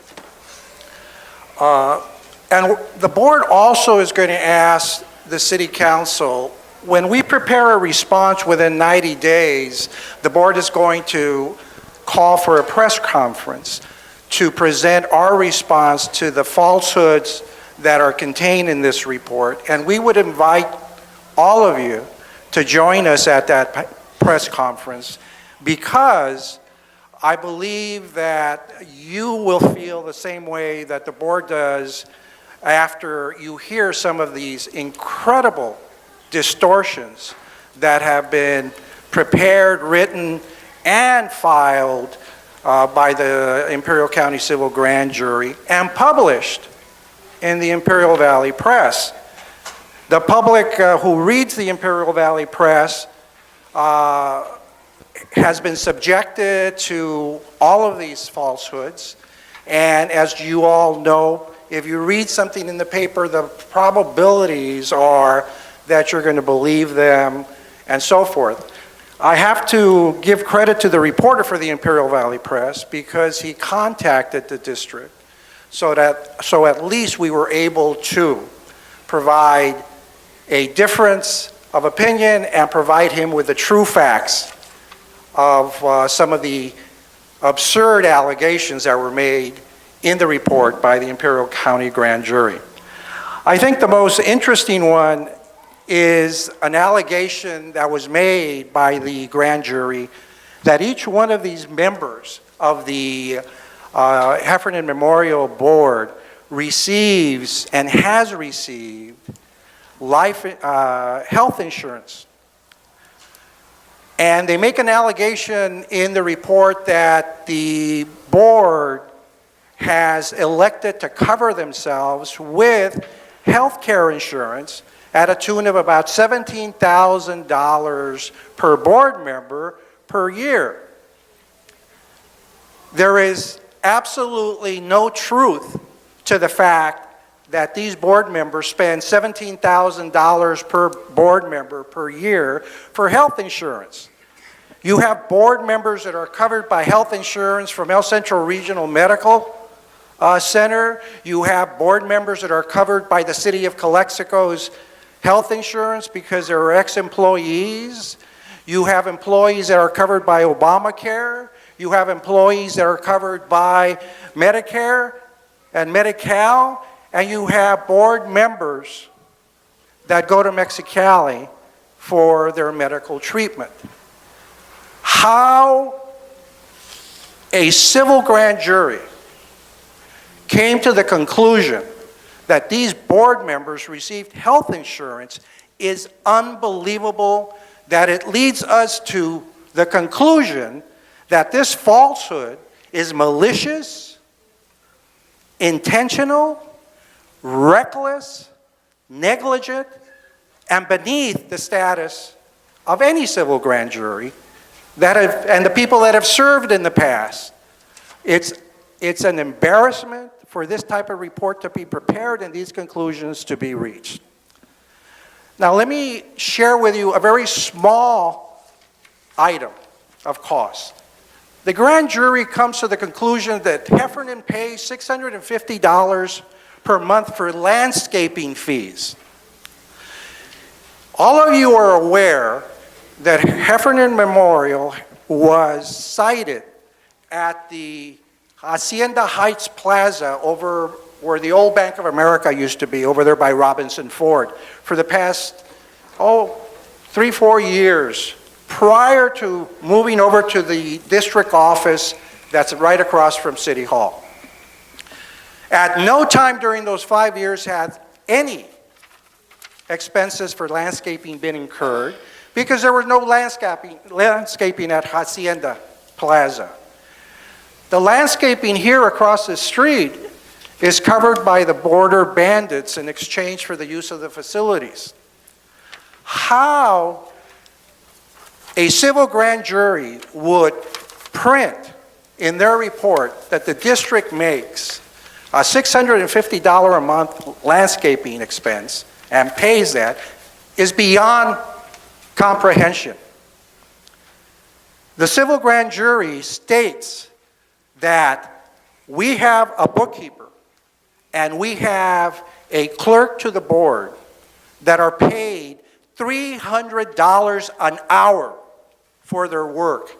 And the board also is going to ask the City Council, when we prepare a response within 90 days, the board is going to call for a press conference to present our response to the falsehoods that are contained in this report. And we would invite all of you to join us at that press conference, because I believe that you will feel the same way that the board does after you hear some of these incredible distortions that have been prepared, written, and filed by the Imperial County Civil Grand Jury and published in the Imperial Valley Press. The public who reads the Imperial Valley Press has been subjected to all of these falsehoods, and as you all know, if you read something in the paper, the probabilities are that you're going to believe them and so forth. I have to give credit to the reporter for the Imperial Valley Press because he contacted the district so at least we were able to provide a difference of opinion and provide him with the true facts of some of the absurd allegations that were made in the report by the Imperial County Grand Jury. I think the most interesting one is an allegation that was made by the grand jury that each one of these members of the Heffernan Memorial Board receives and has received health insurance. And they make an allegation in the report that the board has elected to cover themselves with health care insurance at a tune of about $17,000 per board member per year. There is absolutely no truth to the fact that these board members spend $17,000 per board member per year for health insurance. You have board members that are covered by health insurance from El Centro Regional Medical Center. You have board members that are covered by the City of Calexico's health insurance because they're ex-employees. You have employees that are covered by Obamacare. You have employees that are covered by Medicare and Medi-Cal. And you have board members that go to Mexicali for their medical treatment. How a civil grand jury came to the conclusion that these board members received health insurance is unbelievable, that it leads us to the conclusion that this falsehood is malicious, intentional, reckless, negligent, and beneath the status of any civil grand jury and the people that have served in the past. It's it's an embarrassment for this type of report to be prepared and these conclusions to be reached. Now, let me share with you a very small item of cost. The grand jury comes to the conclusion that Heffernan pays $650 per month for landscaping fees. All of you are aware that Heffernan Memorial was sited at the Hacienda Heights Plaza over where the old Bank of America used to be, over there by Robinson Ford, for the past, 3-4 years, prior to moving over to the district office that's right across from City Hall. At no time during those 5 years had any expenses for landscaping been incurred because there was no landscaping at Hacienda Plaza. The landscaping here across the street is covered by the border bandits in exchange for the use of the facilities. How a civil grand jury would print in their report that the district makes a $650 a month landscaping expense and pays that is beyond comprehension. The civil grand jury states that we have a bookkeeper and we have a clerk to the board that are paid $300 an hour for their work.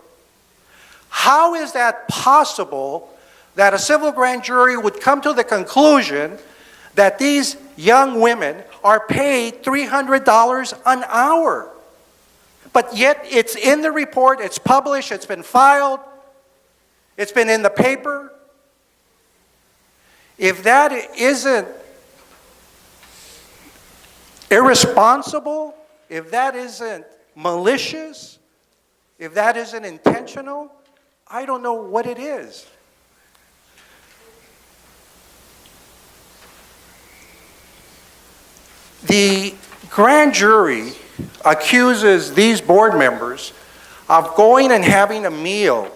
How is that possible that a civil grand jury would come to the conclusion that these young women are paid $300 an hour? But yet it's in the report, it's published, it's been filed, it's been in the paper. If that isn't irresponsible, if that isn't malicious, if that isn't intentional, I don't know what it is. The grand jury accuses these board members of going and having a meal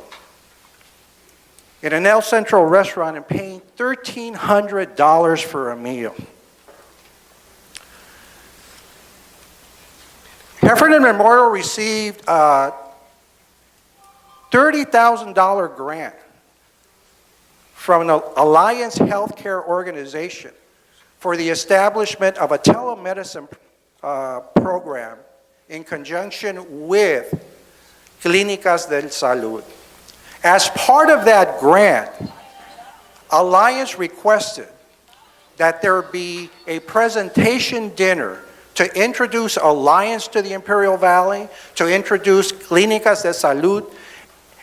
in an El Centro restaurant and paying $1,300 for a meal. Heffernan Memorial received a $30,000 grant from an Alliance Healthcare organization for the establishment of a telemedicine program in conjunction with Clínicas del Salud. As part of that grant, Alliance requested that there be a presentation dinner to introduce Alliance to the Imperial Valley, to introduce Clínicas de Salud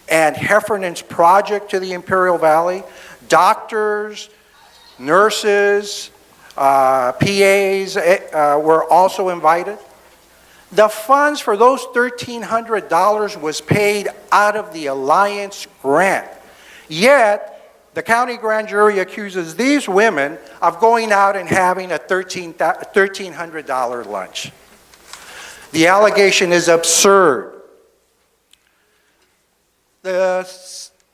and Heffernan's project to the Imperial Valley. Doctors, nurses, PAs were also invited. The funds for those $1,300 was paid out of the Alliance grant. Yet, the county grand jury accuses these women of going out and having a $1,300 lunch. The allegation is absurd. The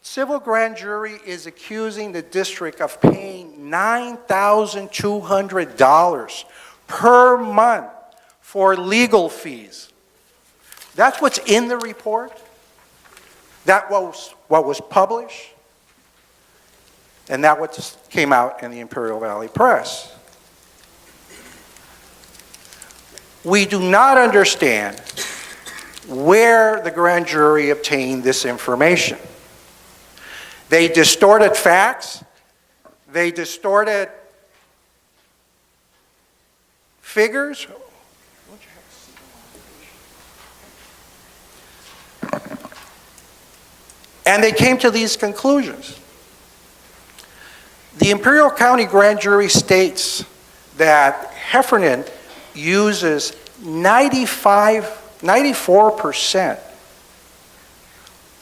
civil grand jury is accusing the district of paying $9,200 per month for legal fees. That's what's in the report. That was what was published. And that what came out in the Imperial Valley Press. We do not understand where the grand jury obtained this information. They distorted facts. They distorted figures. And they came to these conclusions. The Imperial County Grand Jury states that Heffernan uses 94%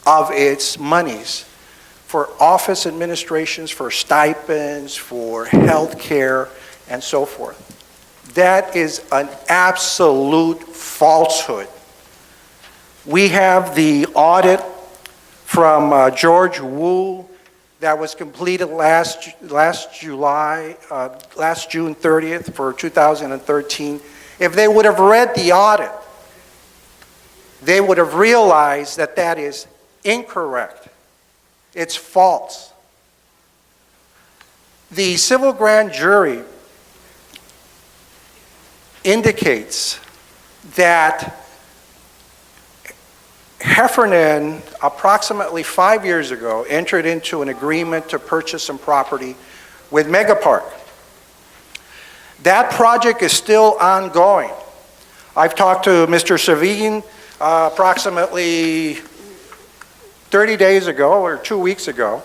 of its monies for office administrations, for stipends, for health care, and so forth. That is an absolute falsehood. We have the audit from George Wu that was completed last June 30th for 2013, if they would have read the audit, they would have realized that that is incorrect. It's false. The civil grand jury indicates that Heffernan, approximately 5 years ago, entered into an agreement to purchase some property with Megapark. That project is still ongoing. I've talked to Mr. Savigin approximately 30 days ago or 2 weeks ago,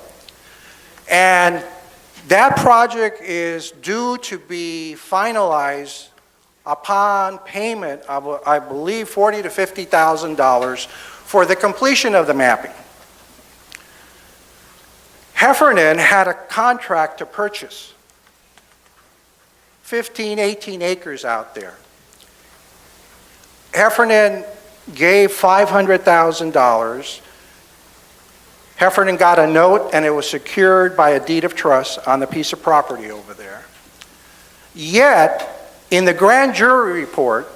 and that project is due to be finalized upon payment of, I believe, $40,000 to $50,000 for the completion of the mapping. Heffernan had a contract to purchase 15, 18 acres out there. Heffernan gave $500,000. Heffernan got a note and it was secured by a deed of trust on the piece of property over there. Yet, in the grand jury report,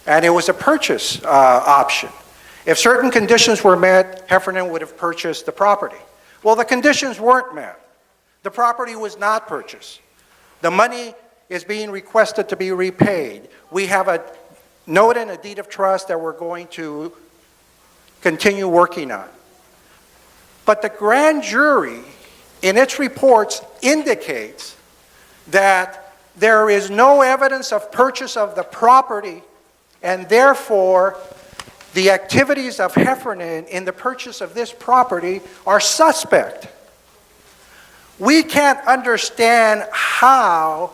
and it was a purchase option. If certain conditions were met, Heffernan would have purchased the property. Well, the conditions weren't met. The property was not purchased. The money is being requested to be repaid. We have a note and a deed of trust that we're going to continue working on. But the grand jury, in its reports, indicates that there is no evidence of purchase of the property, and therefore the activities of Heffernan in the purchase of this property are suspect. We can't understand how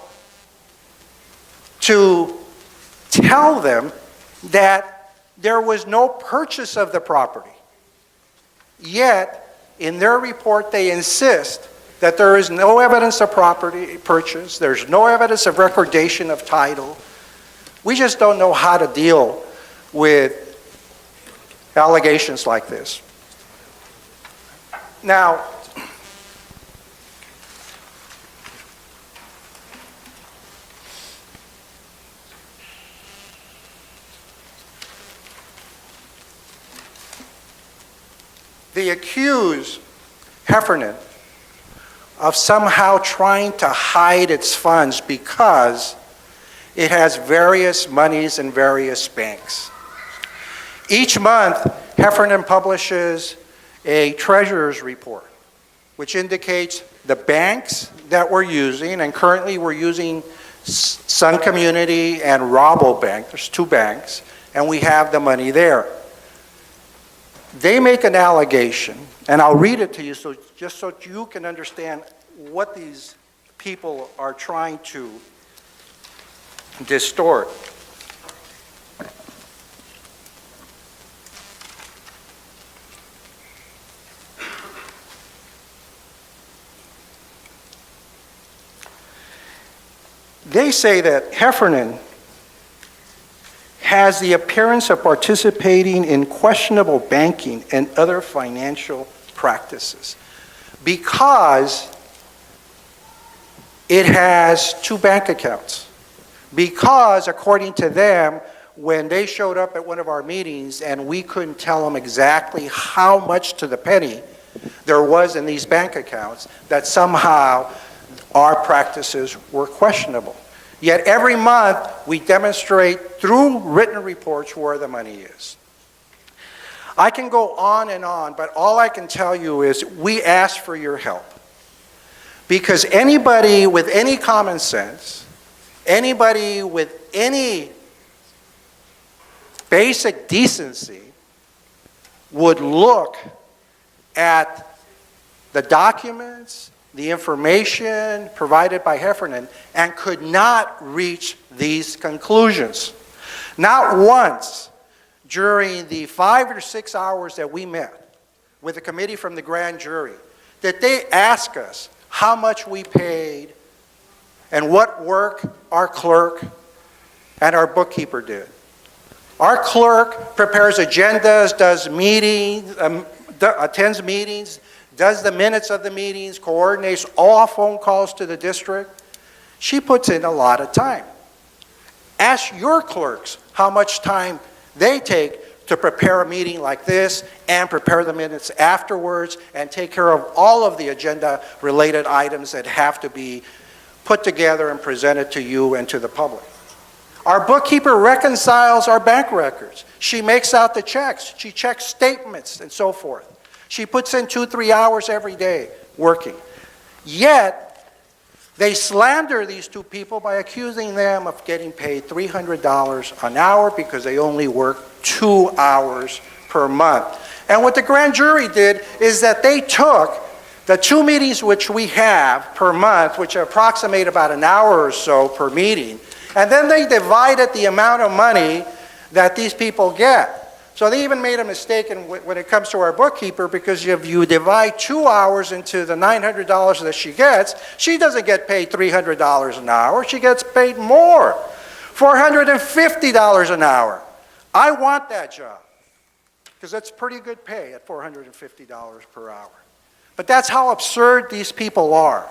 to tell them that there was no purchase of the property. Yet, in their report, they insist that there is no evidence of property purchase, there's no evidence of recordation of title. We just don't know how to deal with allegations like this. Now, they accuse Heffernan of somehow trying to hide its funds because it has various monies in various banks. Each month, Heffernan publishes a treasurer's report, which indicates the banks that we're using, and currently we're using Sun Community and Rabobank. There's two banks, and we have the money there. They make an allegation, and I'll read it to you just so you can understand what these people are trying to distort. They say that Heffernan has the appearance of participating in questionable banking and other financial practices because it has two bank accounts. Because, according to them, when they showed up at one of our meetings and we couldn't tell them exactly how much to the penny there was in these bank accounts, that somehow our practices were questionable. Yet every month we demonstrate through written reports where the money is. I can go on and on, but all I can tell you is we ask for your help. Because anybody with any common sense, anybody with any basic decency would look at the documents, the information provided by Heffernan, and could not reach these conclusions. Not once during the 5 or 6 hours that we met with the committee from the grand jury did they ask us how much we paid and what work our clerk and our bookkeeper did. Our clerk prepares agendas, does meetings, attends meetings, does the minutes of the meetings, coordinates all phone calls to the district. She puts in a lot of time. Ask your clerks how much time they take to prepare a meeting like this and prepare the minutes afterwards and take care of all of the agenda-related items that have to be put together and presented to you and to the public. Our bookkeeper reconciles our bank records. She makes out the checks. She checks statements and so forth. She puts in 2-3 hours every day working. Yet, they slander these two people by accusing them of getting paid $300 an hour because they only work 2 hours per month. And what the grand jury did is that they took the 2 meetings which we have per month, which approximate about an hour or so per meeting, and then they divided the amount of money that these people get. So they even made a mistake when it comes to our bookkeeper, because if you divide 2 hours into the $900 that she gets, she doesn't get paid $300 an hour. She gets paid more, $450 an hour. I want that job because that's pretty good pay at $450 per hour. But that's how absurd these people are.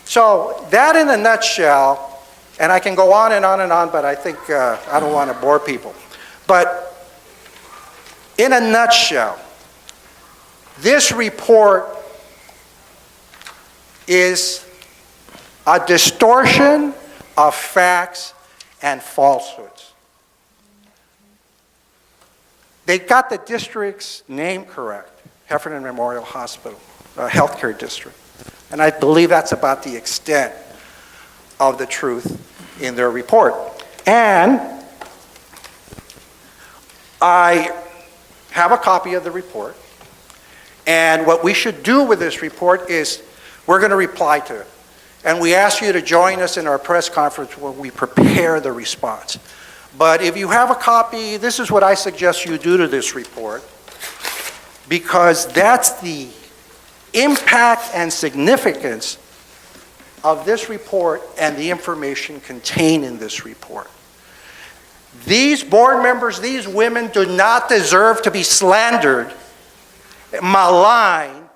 So that in a nutshell, and I can go on and on and on, but I think I don't want to bore people. But in a nutshell, this report is a distortion of facts and falsehoods. They got the district's name correct, Heffernan Memorial Hospital, Healthcare District. And I believe that's about the extent of the truth in their report. And I have a copy of the report, and what we should do with this report is we're going to reply to it. And we ask you to join us in our press conference where we prepare the response. But if you have a copy, this is what I suggest you do to this report, because that's the impact and significance of this report and the information contained in this report. These board members, these women do not deserve to be slandered, maligned,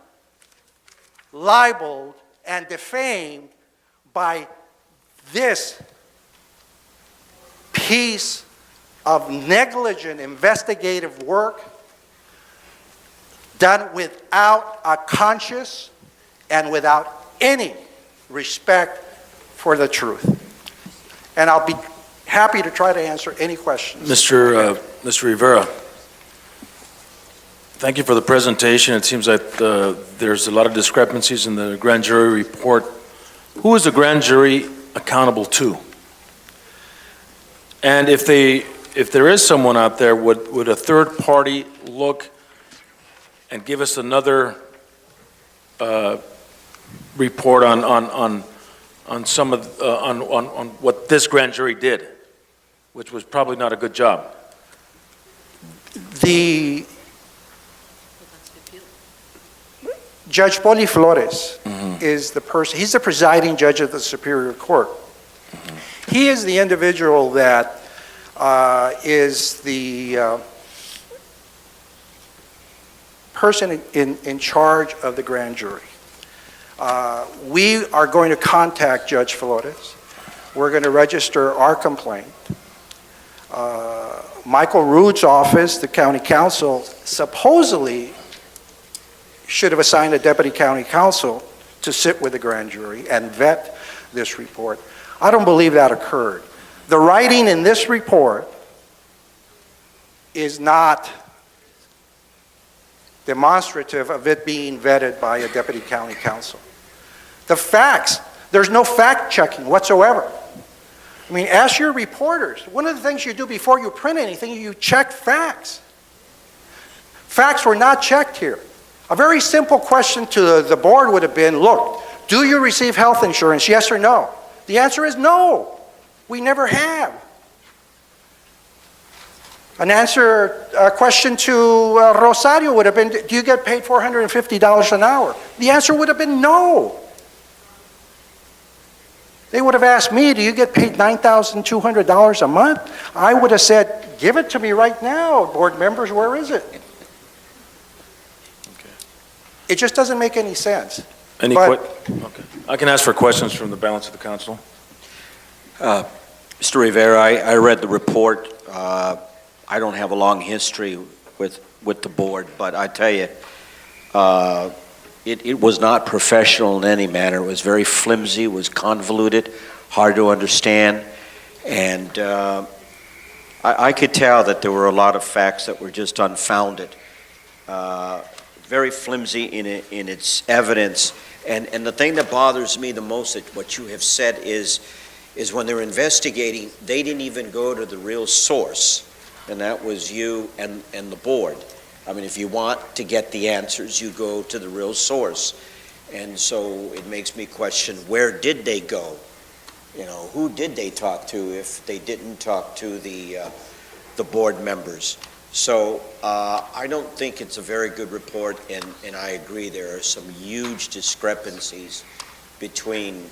libeled, and defamed by this piece of negligent investigative work done without a conscience and without any respect for the truth. And I'll be happy to try to answer any questions. Mr. Rivera, thank you for the presentation. It seems like there's a lot of discrepancies in the grand jury report. Who is the grand jury accountable to? And if there is someone out there, would a third party look and give us another report on some of on what this grand jury did, which was probably not a good job? The Judge Poli Flores is the person, he's the presiding judge of the Superior Court. He is the individual that is the person in charge of the grand jury. We are going to contact Judge Flores. We're going to register our complaint. Michael Rood's office, the county counsel, supposedly should have assigned a deputy county counsel to sit with the grand jury and vet this report. I don't believe that occurred. The writing in this report is not demonstrative of it being vetted by a deputy county counsel. The facts, there's no fact checking whatsoever. I mean, ask your reporters. One of the things you do before you print anything, you check facts. Facts were not checked here. A very simple question to the board would have been, look, do you receive health insurance, yes or no? The answer is no. We never have. A question to Rosario would have been, do you get paid $450 an hour? The answer would have been no. They would have asked me, do you get paid $9,200 a month? I would have said, give it to me right now, board members, where is it? It just doesn't make any sense. Any But- okay. I can ask for questions from the balance of the council. Mr. Rivera, I read the report. I don't have a long history with the board, but I tell you, it was not professional in any manner. It was very flimsy, it was convoluted, hard to understand, and I could tell that there were a lot of facts that were just unfounded. Very flimsy in its evidence, and the thing that bothers me the most, that what you have said is when they're investigating, they didn't even go to the real source, and that was you and the board. I mean, if you want to get the answers, you go to the real source. And so it makes me question, where did they go? You know, who did they talk to if they didn't talk to the board members? So I don't think it's a very good report, and I agree there are some huge discrepancies between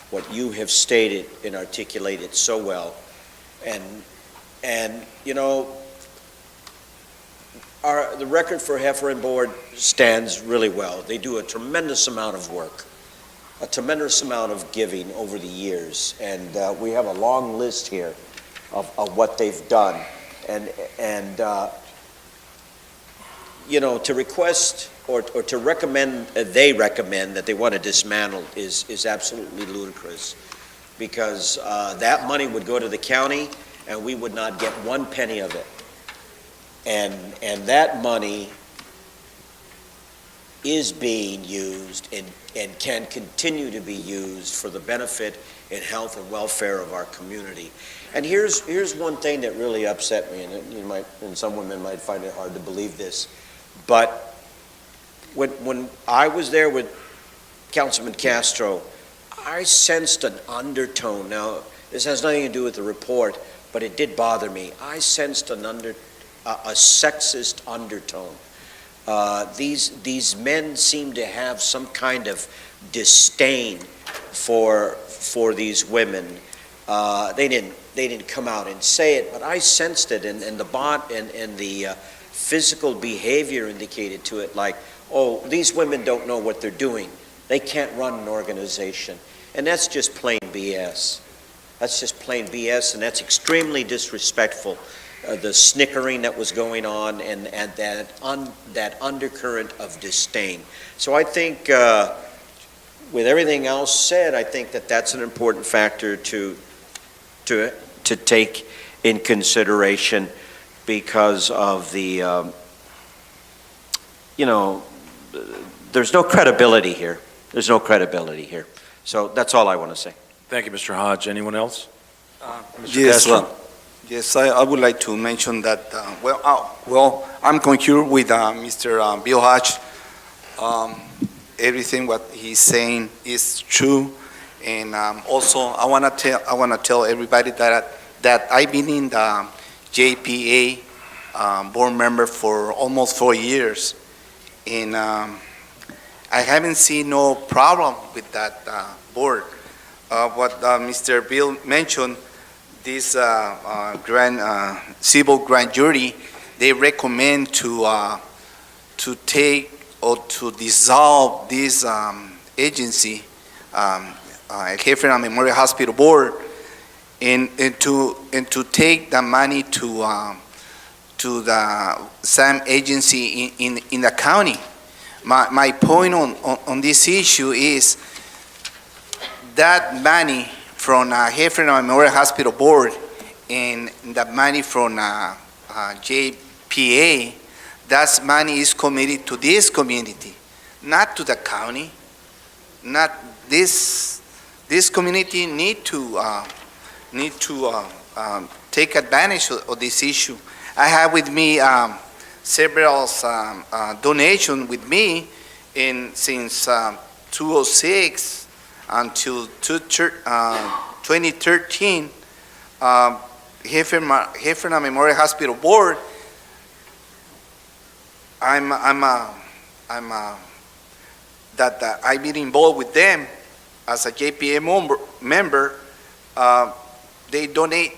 what you have stated and articulated so well. And you know, the record for Heifer and Board stands really well. They do a tremendous amount of work, a tremendous amount of giving over the years, and we have a long list here of what they've done. And you know, to request or to recommend, they recommend that they want to dismantle is absolutely ludicrous, because that money would go to the county and we would not get one penny of it. And that money is being used and can continue to be used for the benefit and health and welfare of our community. And here's one thing that really upset me, and some women might find it hard to believe this, but when I was there with Councilman Castro, I sensed an undertone. Now, this has nothing to do with the report, but it did bother me. I sensed a sexist undertone. These men seem to have some kind of disdain for these women. They didn't come out and say it, but I sensed it, and the physical behavior indicated to it, like, oh, these women don't know what they're doing. They can't run an organization. And that's just plain BS. That's just plain BS, and that's extremely disrespectful. The snickering that was going on, and that undercurrent of disdain. So I think, with everything else said, I think that's an important factor to take in consideration, because of the, you know, there's no credibility here. There's no credibility here. So that's all I want to say. Thank you, Mr. Hodge. Anyone else? Mr. Yes, Castro? yes, I would like to mention that, well, I'm concur with Mr. Bill Hodge. Everything what he's saying is true, and also I want to tell everybody that I've been in the JPA board member for almost 4 years, and I haven't seen no problem with that board. What Mr. Bill mentioned, this civil grand jury, they recommend to take or to dissolve this agency, Jefferson Memorial Hospital Board, and to take the money to the same agency in the county. My point on this issue is that money from Jefferson Memorial Hospital Board and the money from JPA, that money is committed to this community, not to the county. Not this community need to take advantage of this issue. I have with me several donations with me since 2006 until 2013. Jefferson Memorial Hospital Board, I've been involved with them as a JPA member. They donate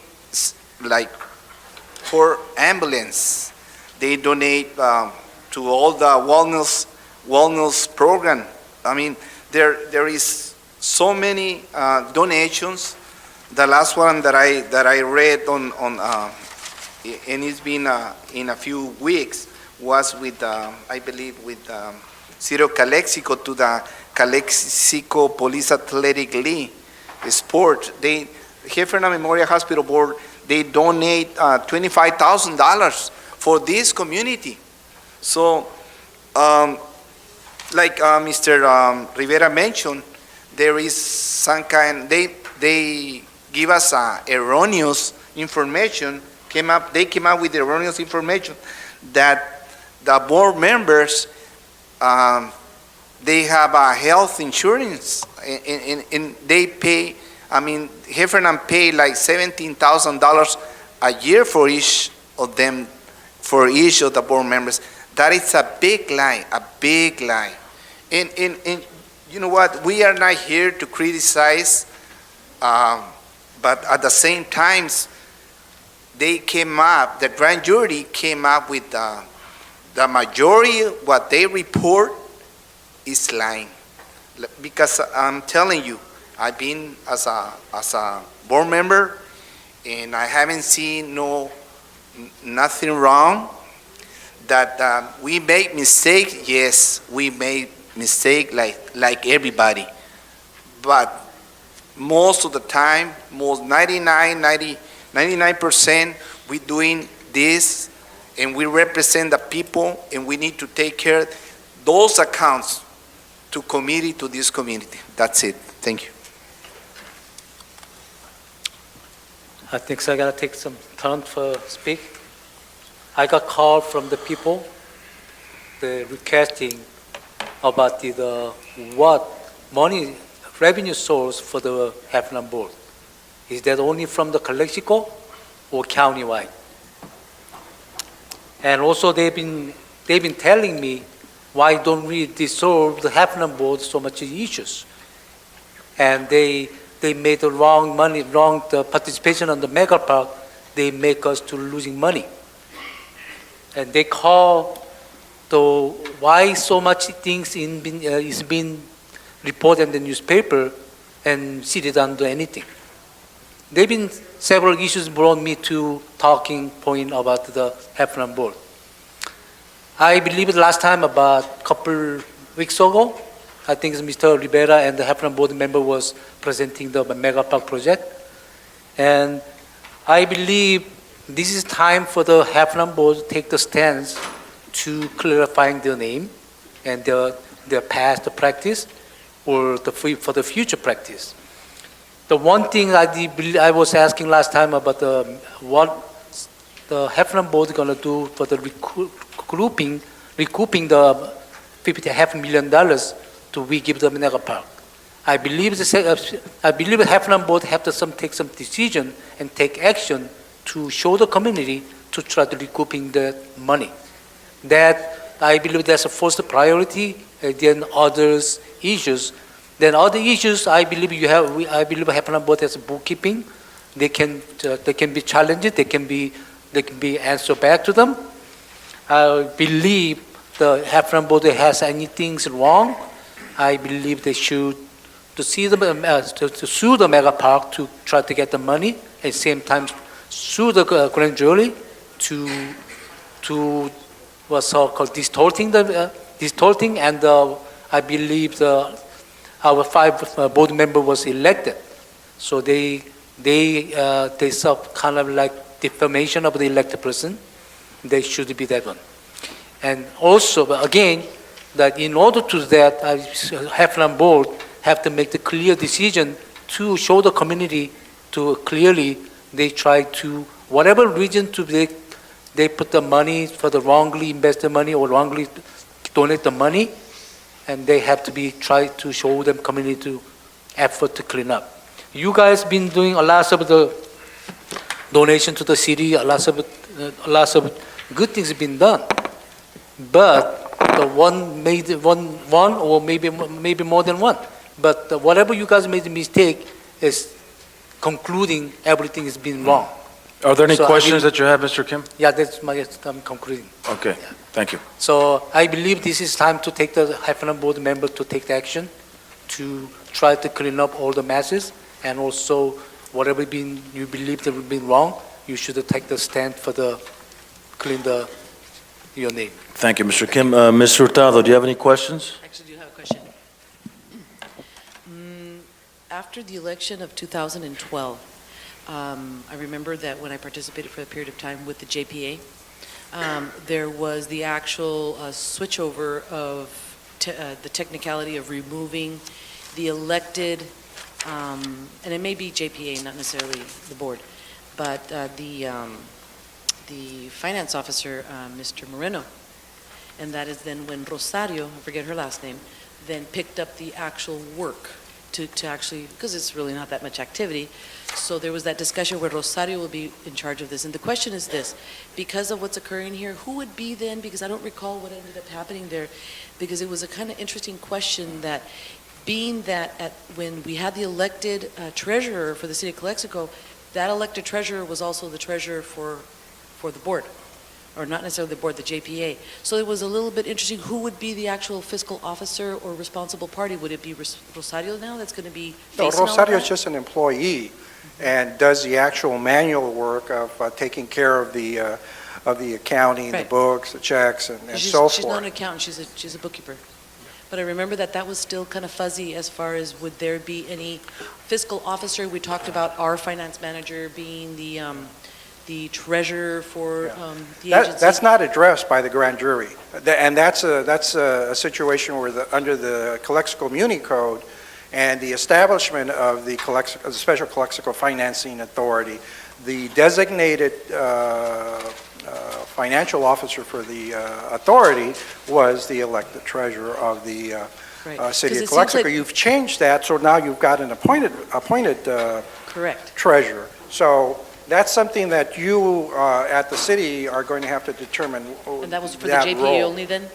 like for ambulance. They donate to all the wellness wellness program. I mean, there is so many donations. The last one that I read on and it's been in a few weeks was with I believe with CoCLXC to the CoCLXC Police Athletic League sport. They Jefferson Memorial Hospital Board, they donate $25,000 for this community. So, like Mr. Rivera mentioned, there is some kind, they give us erroneous information, they came up with erroneous information that the board members, they have a health insurance and they pay, I mean, Heffernan pay like $17,000 a year for each of them, for each of the board members. That is a big lie, a big lie. And you know what, we are not here to criticize, but at the same time, they came up, the grand jury came up with the majority, what they report is lying. Because I'm telling you, I've been as a board member, and I haven't seen nothing wrong. That we make mistakes, yes, we make mistakes like everybody. But most of the time, most 99%, we're doing this, and we represent the people, and we need to take care of those accounts to this community. That's it. Thank you. I think so. I gotta take some time for speak. I got called from the people, the requesting about the what money revenue source for the Heffernan board. Is that only from the CoCLXC or countywide? And also they've been telling me why don't we dissolve the Heffernan board so much issues? And they made the wrong the participation on the mega park, they make us to losing money. And they call why so much things is being reported in the newspaper and cited under anything. There have been several issues brought me to talking point about the Heffernan board. I believe last time, about a couple weeks ago, I think Mr. Rivera and the Heffernan board member was presenting the mega park project. And I believe this is time for the Heffernan board to take the stance to clarifying their name and their past practice or for the future practice. The one thing I was asking last time about what the Heffernan board is going to do for the recouping the $50.5 million to we give the mega park. I believe the Heffernan board have to take some decision and take action to show the community to try to recouping the money. That I believe that's a first priority. Then others issues. Then other issues I believe I believe Heffernan board has bookkeeping. They can be challenged. They can be answered back to them. I believe the Heffernan board has anything wrong. I believe they should to sue the mega park to try to get the money, at the same time sue the grand jury to what's called distorting, and I believe our 5 board member was elected, so they kind of like defamation of the elected person. They should be that one, and also but again that in order to that, Heffernan board have to make the clear decision to show the community to clearly they try to, whatever reason to they put the money for the wrongly invested money or wrongly donate the money, and they have to try to show them community to effort to clean up. You guys been doing a lot of the donation to the city, a lot of good things have been done, but the one made one or maybe more than one. But whatever you guys made a mistake is concluding everything has been wrong. Are there any So I questions will- that you have, Mr. Kim? Yeah, that's my, I'm concluding. Okay, thank you. So I believe this is time to take the Heffernan board member to take the action to try to clean up all the messes, and also whatever you believe that have been wrong, you should take the stand for the your name. Thank you, Mr. Kim. Ms. Hurtado, do you have any questions? Actually, do you have a question? After the election of 2012, I remember that when I participated for a period of time with the JPA, there was the actual switchover of the technicality of removing the elected, and it may be JPA, not necessarily the board, but the finance officer, Mr. Moreno, and that is then when Rosario, I forget her last name, then picked up the actual work to actually, because it's really not that much activity. So there was that discussion where Rosario will be in charge of this. And the question is this, because of what's occurring here, who would be then, because I don't recall what ended up happening there, because it was a kind of interesting question that being that when we had the elected treasurer for the city of Calexico, that elected treasurer was also the treasurer for the board, or not necessarily the board, the JPA. So it was a little bit interesting, who would be the actual fiscal officer or responsible party? Would it be Rosario now that's going to be No, facing all of Rosario is that? just an employee and does the actual manual work of taking care of the accounting, the Right. books, the checks, and She's so not forth. an accountant, she's a bookkeeper. But I remember that was still kind of fuzzy as far as would there be any fiscal officer? We talked about our finance manager being the treasurer for the agency. That's not addressed by the grand jury. And that's a situation where under the Calexico Muni Code and the establishment of the Special Calexico Financing Authority, the designated financial officer for the authority was the elected treasurer of the Right. city 'Cause of it seems Calexico. like- You've changed that, so now you've got an appointed Correct. treasurer. So that's something that you at the city are going to have to determine. And that was for the that JPA role. only then?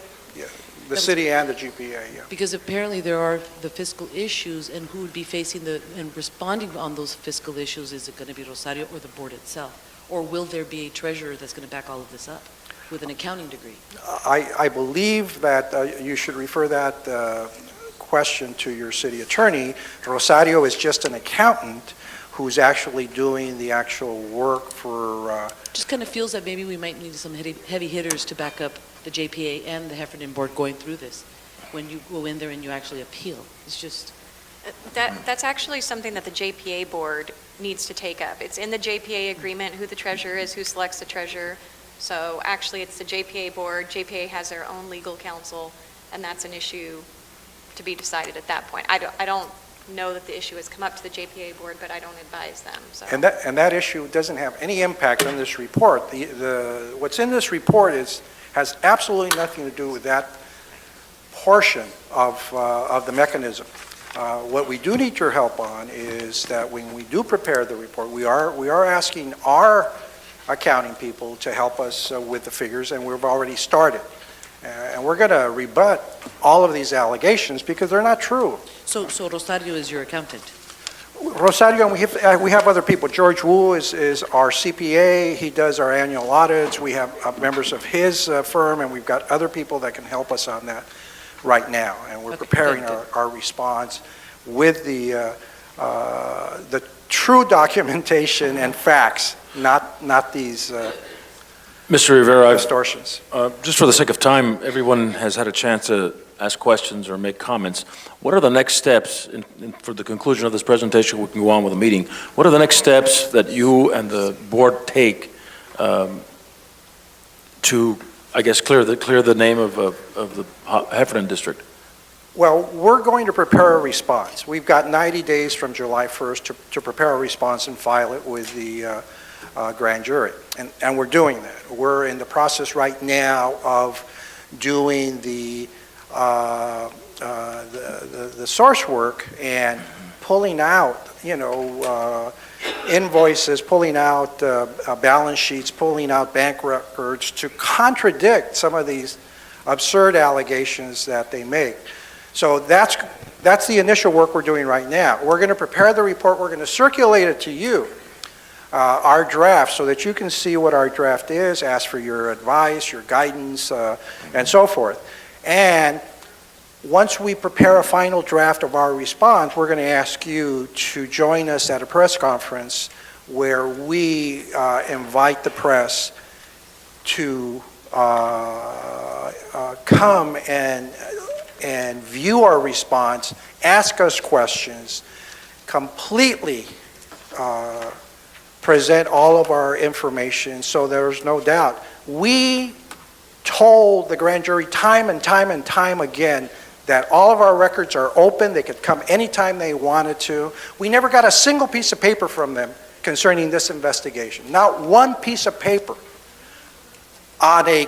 The city and the GPA, yeah. Because apparently there are the fiscal issues, and who would be facing and responding on those fiscal issues? Is it going to be Rosario or the board itself? Or will there be a treasurer that's going to back all of this up with an accounting degree? I believe that you should refer that question to your city attorney. Rosario is just an accountant who's actually doing the actual work for... Just kind of feels that maybe we might need some heavy hitters to back up the JPA and the Heffernan board going through this, when you go in there and you actually appeal. It's just... That's actually something that the JPA board needs to take up. It's in the JPA agreement who the treasurer is, who selects the treasurer. So actually, it's the JPA board. JPA has their own legal counsel, and that's an issue to be decided at that point. I don't know that the issue has come up to the JPA board, but I don't advise them, so. And that issue doesn't have any impact on this report. What's in this report has absolutely nothing to do with that portion of the mechanism. What we do need your help on is that when we do prepare the report, we are asking our accounting people to help us with the figures, and we've already started. And we're going to rebut all of these allegations because they're not true. So Rosario is your accountant? Rosario, and we have other people. George Wu is our CPA. He does our annual audits. We have members of his firm, and we've got other people that can help us on that right now. And we're preparing our response with the true documentation and facts, not these Mr. Rivera, distortions. just for the sake of time, everyone has had a chance to ask questions or make comments. What are the next steps, for the conclusion of this presentation, we can go on with the meeting. What are the next steps that you and the board take to, I guess, clear the name of the Heffernan District? Well, we're going to prepare a response. We've got 90 days from July 1st to prepare a response and file it with the grand jury. And we're doing that. We're in the process right now of doing the source work and pulling out, invoices, pulling out balance sheets, pulling out bank records to contradict some of these absurd allegations that they make. So that's the initial work we're doing right now. We're going to prepare the report. We're going to circulate it to you. our draft so that you can see what our draft is, ask for your advice, your guidance, and so forth. And once we prepare a final draft of our response, we're going to ask you to join us at a press conference where we invite the press to come and view our response, ask us questions, completely present all of our information so there's no doubt. We told the grand jury time and time and time again that all of our records are open, they could come anytime they wanted to. We never got a single piece of paper from them concerning this investigation. Not one piece of paper on a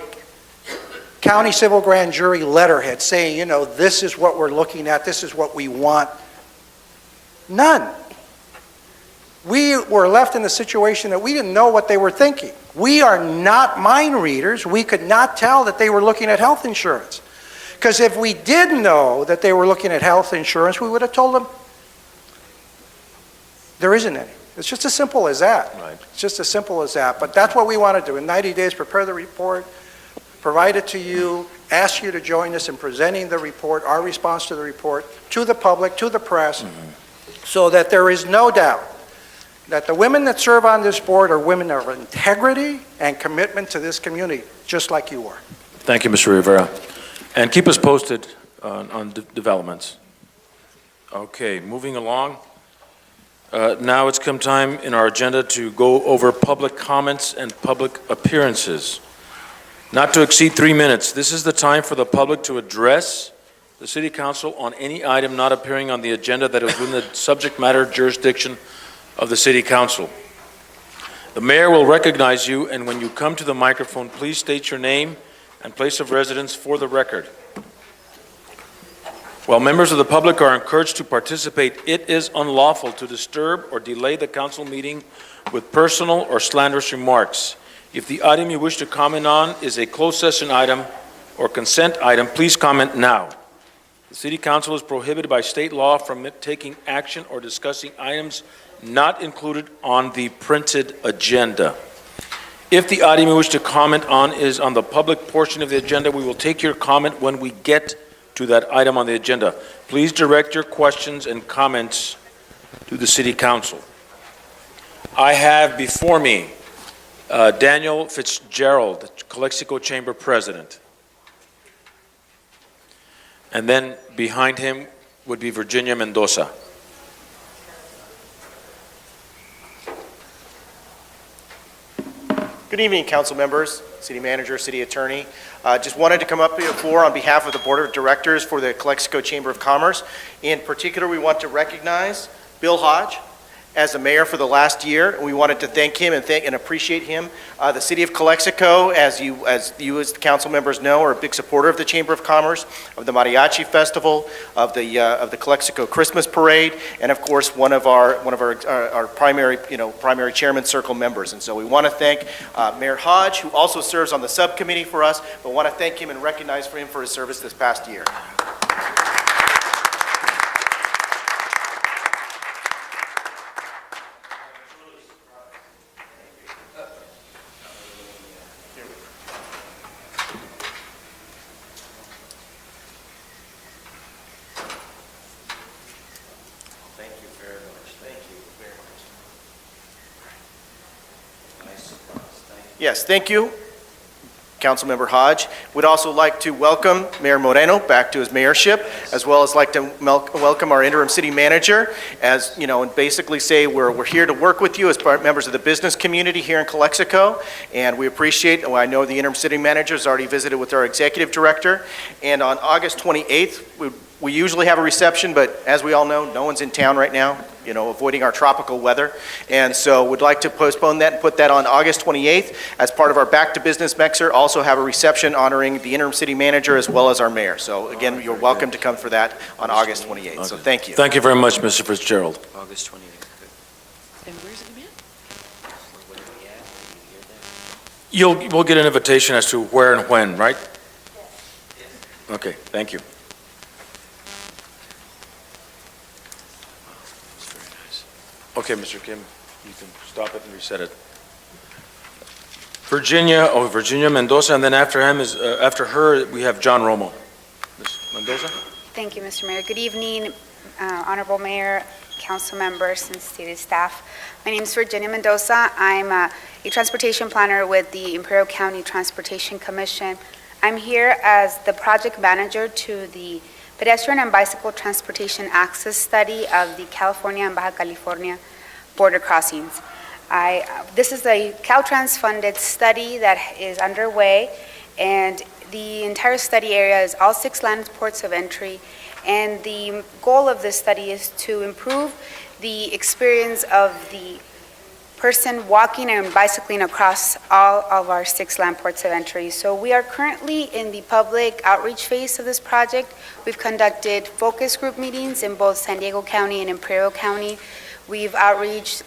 county civil grand jury letterhead saying, you know, this is what we're looking at, this is what we want. None. We were left in the situation that we didn't know what they were thinking. We are not mind readers. We could not tell that they were looking at health insurance. Because if we did know that they were looking at health insurance, we would have told them there isn't any. It's just as simple as that. Right. It's just as simple as that. But that's what we want to do. In 90 days, prepare the report, provide it to you, ask you to join us in presenting the report, our response to the report, to the public, to the press, so that there is no doubt that the women that serve on this board are women of integrity and commitment to this community, just like you are. Thank you, Mr. Rivera. And keep us posted on developments. Okay, moving along. Now it's come time in our agenda to go over public comments and public appearances. Not to exceed 3 minutes. This is the time for the public to address the City Council on any item not appearing on the agenda that is within the subject matter jurisdiction of the City Council. The mayor will recognize you, and when you come to the microphone, please state your name and place of residence for the record. While members of the public are encouraged to participate, it is unlawful to disturb or delay the council meeting with personal or slanderous remarks. If the item you wish to comment on is a closed session item or consent item, please comment now. The City Council is prohibited by state law from taking action or discussing items not included on the printed agenda. If the item you wish to comment on is on the public portion of the agenda, we will take your comment when we get to that item on the agenda. Please direct your questions and comments to the City Council. I have before me Daniel Fitzgerald, Calexico Chamber President. And then behind him would be Virginia Mendoza. Good evening, council members, city manager, city attorney. Just wanted to come up to the floor on behalf of the board of directors for the Calexico Chamber of Commerce. In particular, we want to recognize Bill Hodge as the mayor for the last year. We wanted to thank him and appreciate him. The city of Calexico, as you as the council members know, are a big supporter of the Chamber of Commerce, of the Mariachi Festival, of the Calexico Christmas Parade, and of course one of our primary chairman circle members. And so we want to thank Mayor Hodge, who also serves on the subcommittee for us, but want to thank him and recognize him for his service this past year. Yes, thank you, Councilmember Hodge. We'd also like to welcome Mayor Moreno back to his mayorship, as well as like to welcome our interim city manager, as you know, and basically say we're here to work with you as members of the business community here in Calexico, and we appreciate. Well, I know the interim city manager has already visited with our executive director, and on August 28th, we usually have a reception, but as we all know, no one's in town right now, you know, avoiding our tropical weather. And so we'd like to postpone that and put that on August 28th as part of our Back to Business Mixer. Also have a reception honoring the interim city manager as well as our mayor. So again, you're welcome to come for that on August 28th. Okay. So thank you. Thank you very much, Mr. Fitzgerald. August 28th. And where's it going to be? We'll get an invitation as to where and when, right? Okay, thank you. Okay, Mr. Kim. You can stop it and reset it. Virginia Mendoza, and then after her, we have John Romo. Ms. Mendoza? Thank you, Mr. Mayor. Good evening, Honorable Mayor, council members, and city staff. My name is Virginia Mendoza. I'm a transportation planner with the Imperial County Transportation Commission. I'm here as the project manager to the Pedestrian and Bicycle Transportation Access Study of the California and Baja California border crossings. This is a Caltrans-funded study that is underway, and the entire study area is all 6 land ports of entry, and the goal of this study is to improve the experience of the person walking and bicycling across all of our 6 land ports of entry. So we are currently in the public outreach phase of this project. We've conducted focus group meetings in both San Diego County and Imperial County. We've outreached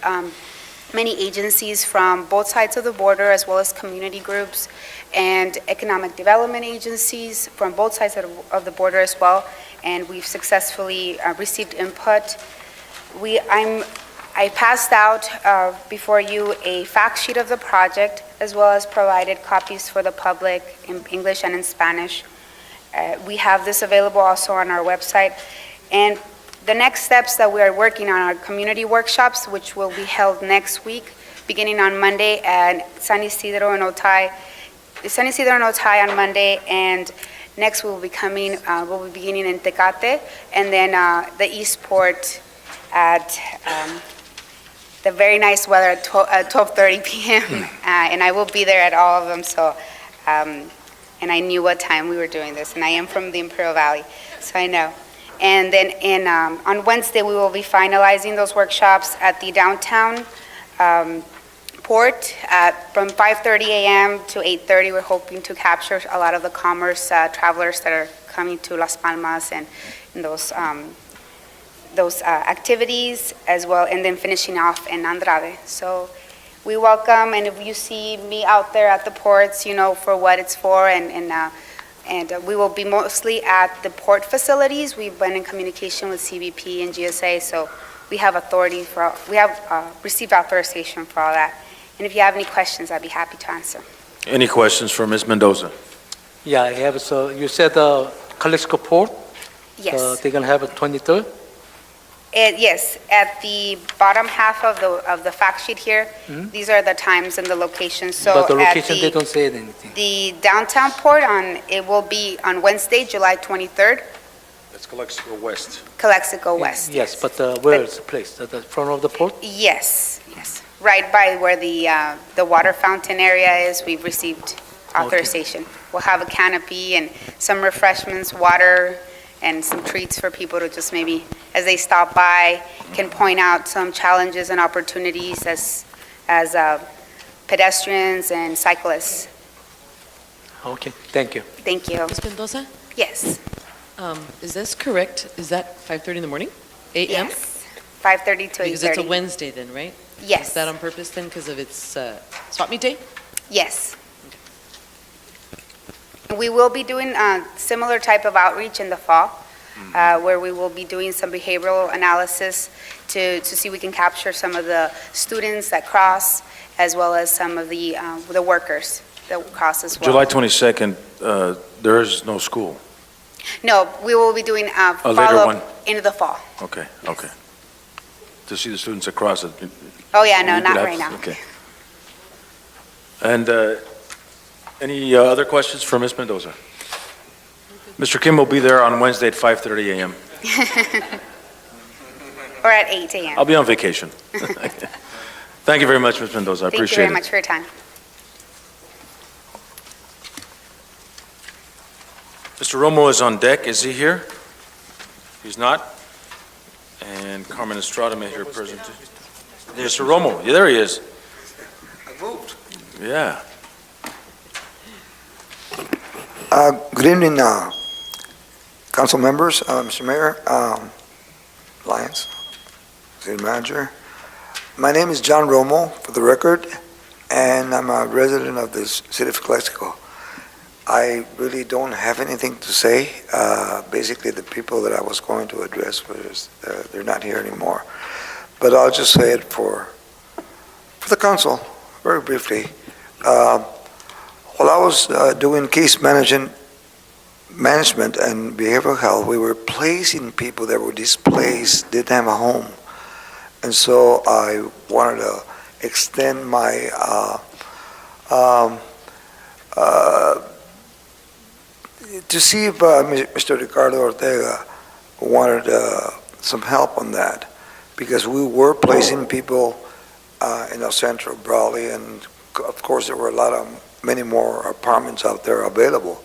many agencies from both sides of the border, as well as community groups and economic development agencies from both sides of the border as well, and we've successfully received input. I passed out before you a fact sheet of the project, as well as provided copies for the public in English and in Spanish. We have this available also on our website. And the next steps that we are working on are community workshops, which will be held next week, beginning on Monday at San Isidro and Otay. San Isidro and Otay on Monday, and next we'll be beginning in Tecate, and then the East Port at the very nice weather at 12:30 p.m. And I will be there at all of them, so, and I knew what time we were doing this, and I am from the Imperial Valley, so I know. And then on Wednesday, we will be finalizing those workshops at the downtown port from 5:30 a.m. to 8:30. We're hoping to capture a lot of the commerce travelers that are coming to Las Palmas and those activities as well, and then finishing off in Andrade. So we welcome, and if you see me out there at the ports, you know for what it's for, and we will be mostly at the port facilities. We've been in communication with CBP and GSA, so we have received authorization for all that. And if you have any questions, I'd be happy to answer. Any questions for Ms. Mendoza? Yeah, I have. So you said Calexico Port? Yes. They're going to have a 23rd? Yes, at the bottom half of the fact sheet here, these are the times and the locations. So But the at location, they don't say anything. the downtown port it will be on Wednesday, July 23rd, That's Calexico West. Calexico West. Yes, but where is the place? At the front of the port? Yes, right by where the water fountain area is. We've received authorization. We'll have a canopy and some refreshments, water, and some treats for people to just maybe, as they stop by, can point out some challenges and opportunities as pedestrians and cyclists. Okay, thank you. Thank you. Ms. Mendoza, Yes. is this correct? Is that 5:30 in the morning? A.m.? Yes. 5:30 to 8:30. Because it's a Wednesday then, right? Yes. Is that on purpose then, because of its swap meet day? Yes. We will be doing a similar type of outreach in the fall, where we will be doing some behavioral analysis to see if we can capture some of the students that cross, as well as some of the workers that cross as well. July 22nd, there is no school. No, we will be doing a A later one. follow-up into the fall. Okay, okay. To see the students across it. Oh, yeah, no, we not could have- right now. Okay. And any other questions for Ms. Mendoza? Mr. Kim will be there on Wednesday at 5:30 a.m. Or at 8 a.m. I'll be on vacation. Thank you very much, Ms. Mendoza. I Thank you appreciate very it. much for your time. Mr. Romo is on deck. Is he here? He's not? And Carmen Estrada may hear present. Mr. Romo, yeah, there he is. I moved. Yeah. Good evening, council members, Mr. Mayor, Lyons, city manager. My name is John Romo, for the record, and I'm a resident of this city of Calexico. I really don't have anything to say. Basically, the people that I was going to address, they're not here anymore. But I'll just say it for For the council, very briefly, while I was doing case management and behavioral health, we were placing people that were displaced, didn't have a home. And so I wanted to extend my to see if Mr. Ricardo Ortega wanted some help on that, because we were placing people in El Centro, Brawley, and of course there were many more apartments out there available,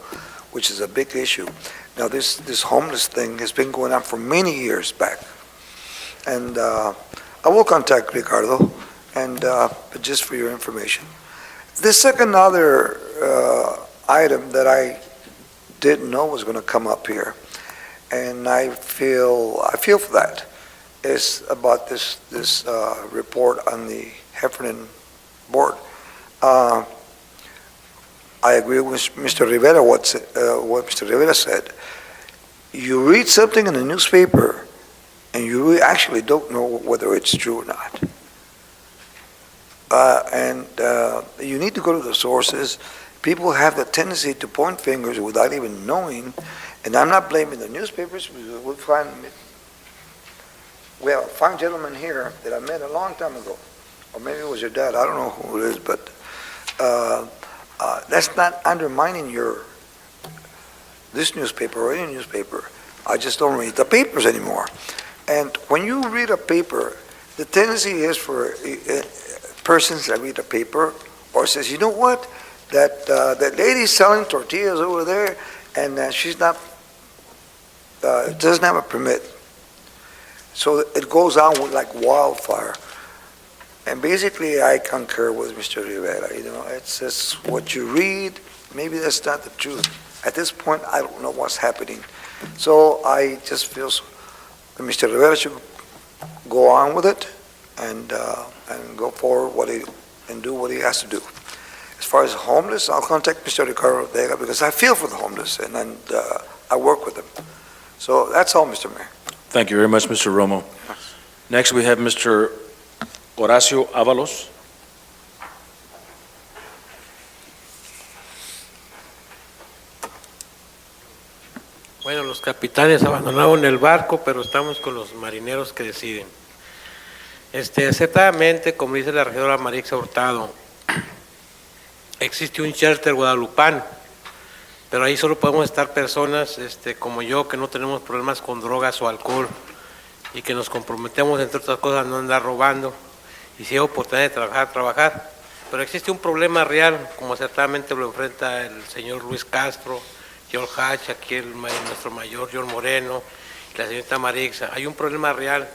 which is a big issue. Now this homeless thing has been going on for many years back, and I will contact Ricardo, and but just for your information. The second other item that I didn't know was going to come up here, and I feel for that, is about this report on the Heffernan board. I agree with Mr. Rivera, what Mr. Rivera said. You read something in the newspaper, and you actually don't know whether it's true or not. And you need to go to the sources. People have the tendency to point fingers without even knowing, and I'm not blaming the newspapers. We have a fine gentleman here that I met a long time ago, or maybe it was your dad, I don't know who it is, but that's not undermining this newspaper or any newspaper. I just don't read the papers anymore. And when you read a paper, the tendency is for persons that read a paper or says, you know what, that lady's selling tortillas over there, and she's not, doesn't have a permit. So it goes on with like wildfire. And basically, I concur with Mr. Rivera. You know, it's just what you read. Maybe that's not the truth. At this point, I don't know what's happening. So I just feel that Mr. Rivera should go on with it and go forward and do what he has to do. As far as homeless, I'll contact Mr. Ricardo Ortega because I feel for the homeless and I work with them. So that's all, Mr. Mayor. Thank you very much, Mr. Romo. Next, we have Mr. Horacio Avalos. Bueno, los capitanes abandonaron el barco, pero estamos con los marineros que deciden. Acertadamente, como dice la regidora Marixa Hurtado, existe un shelter guadalupano, pero ahí solo podemos estar personas como yo, que no tenemos problemas con drogas o alcohol y que nos comprometemos, entre otras cosas, a no andar robando y si hay oportunidad de trabajar. Pero existe un problema real, como acertadamente lo enfrenta el señor Luis Castro, George Hatch, aquí nuestro mayor George Moreno y la señorita Marixa. Hay un problema real,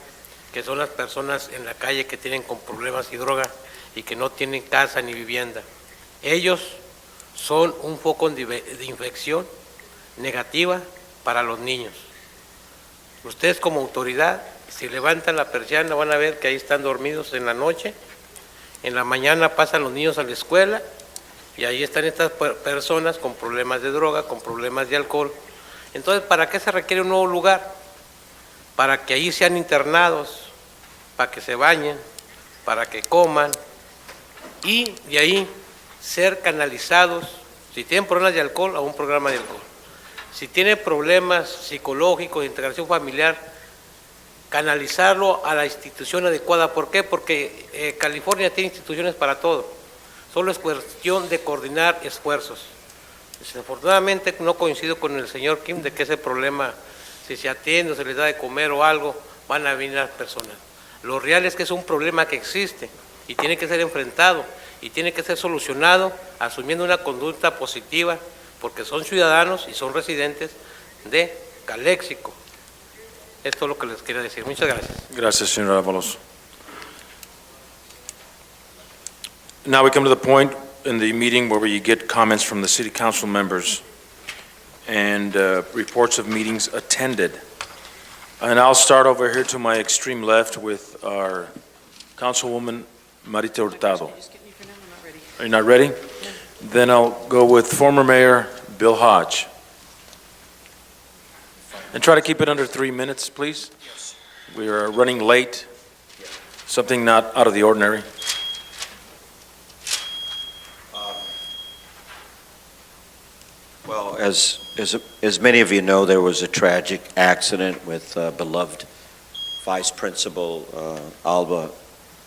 que son las personas en la calle que tienen con problemas y droga y que no tienen casa ni vivienda. Ellos son un foco de infección negativa para los niños. Ustedes como autoridad, si levantan la persiana van a ver que ahí están dormidos en la noche, en la mañana pasan los niños a la escuela y ahí están estas personas con problemas de droga, con problemas de alcohol. Entonces, ¿para qué se requiere un nuevo lugar? Para que ahí sean internados, para que se bañen, para que coman y de ahí ser canalizados, si tienen problemas de alcohol, a un programa de alcohol. Si tienen problemas psicológicos, de integración familiar, canalizarlo a la institución adecuada. ¿Por qué? Porque California tiene instituciones para todo. Solo es cuestión de coordinar esfuerzos. Desafortunadamente no coincido con el señor Kim de que ese problema, si se atiende o se les da de comer o algo, van a venir las personas. Lo real es que es un problema que existe y tiene que ser enfrentado y tiene que ser solucionado asumiendo una conducta positiva porque son ciudadanos y son residentes de CoCLXC. Esto es lo que les quería decir. Muchas gracias. Gracias, señor Avalos. Now we come to the point in the meeting where we get comments from the city council members and reports of meetings attended. And I'll start over here to my extreme left with our Councilwoman Marita Hurtado. Are you not ready? Then I'll go with former Mayor Bill Hodge. And try to keep it under 3 minutes, please. We are running late, something not out of the ordinary. as many of you know, there was a tragic accident with beloved Vice Principal Alba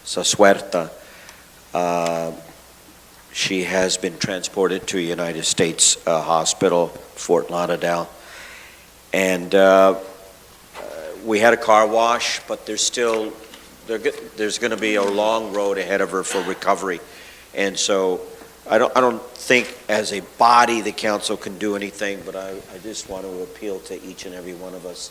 Sasuerta. She has been transported to a United States hospital, Fort Lauderdale. And we had a car wash, but there's going to be a long road ahead of her for recovery. And so I don't think as a body the council can do anything, but I just want to appeal to each and every one of us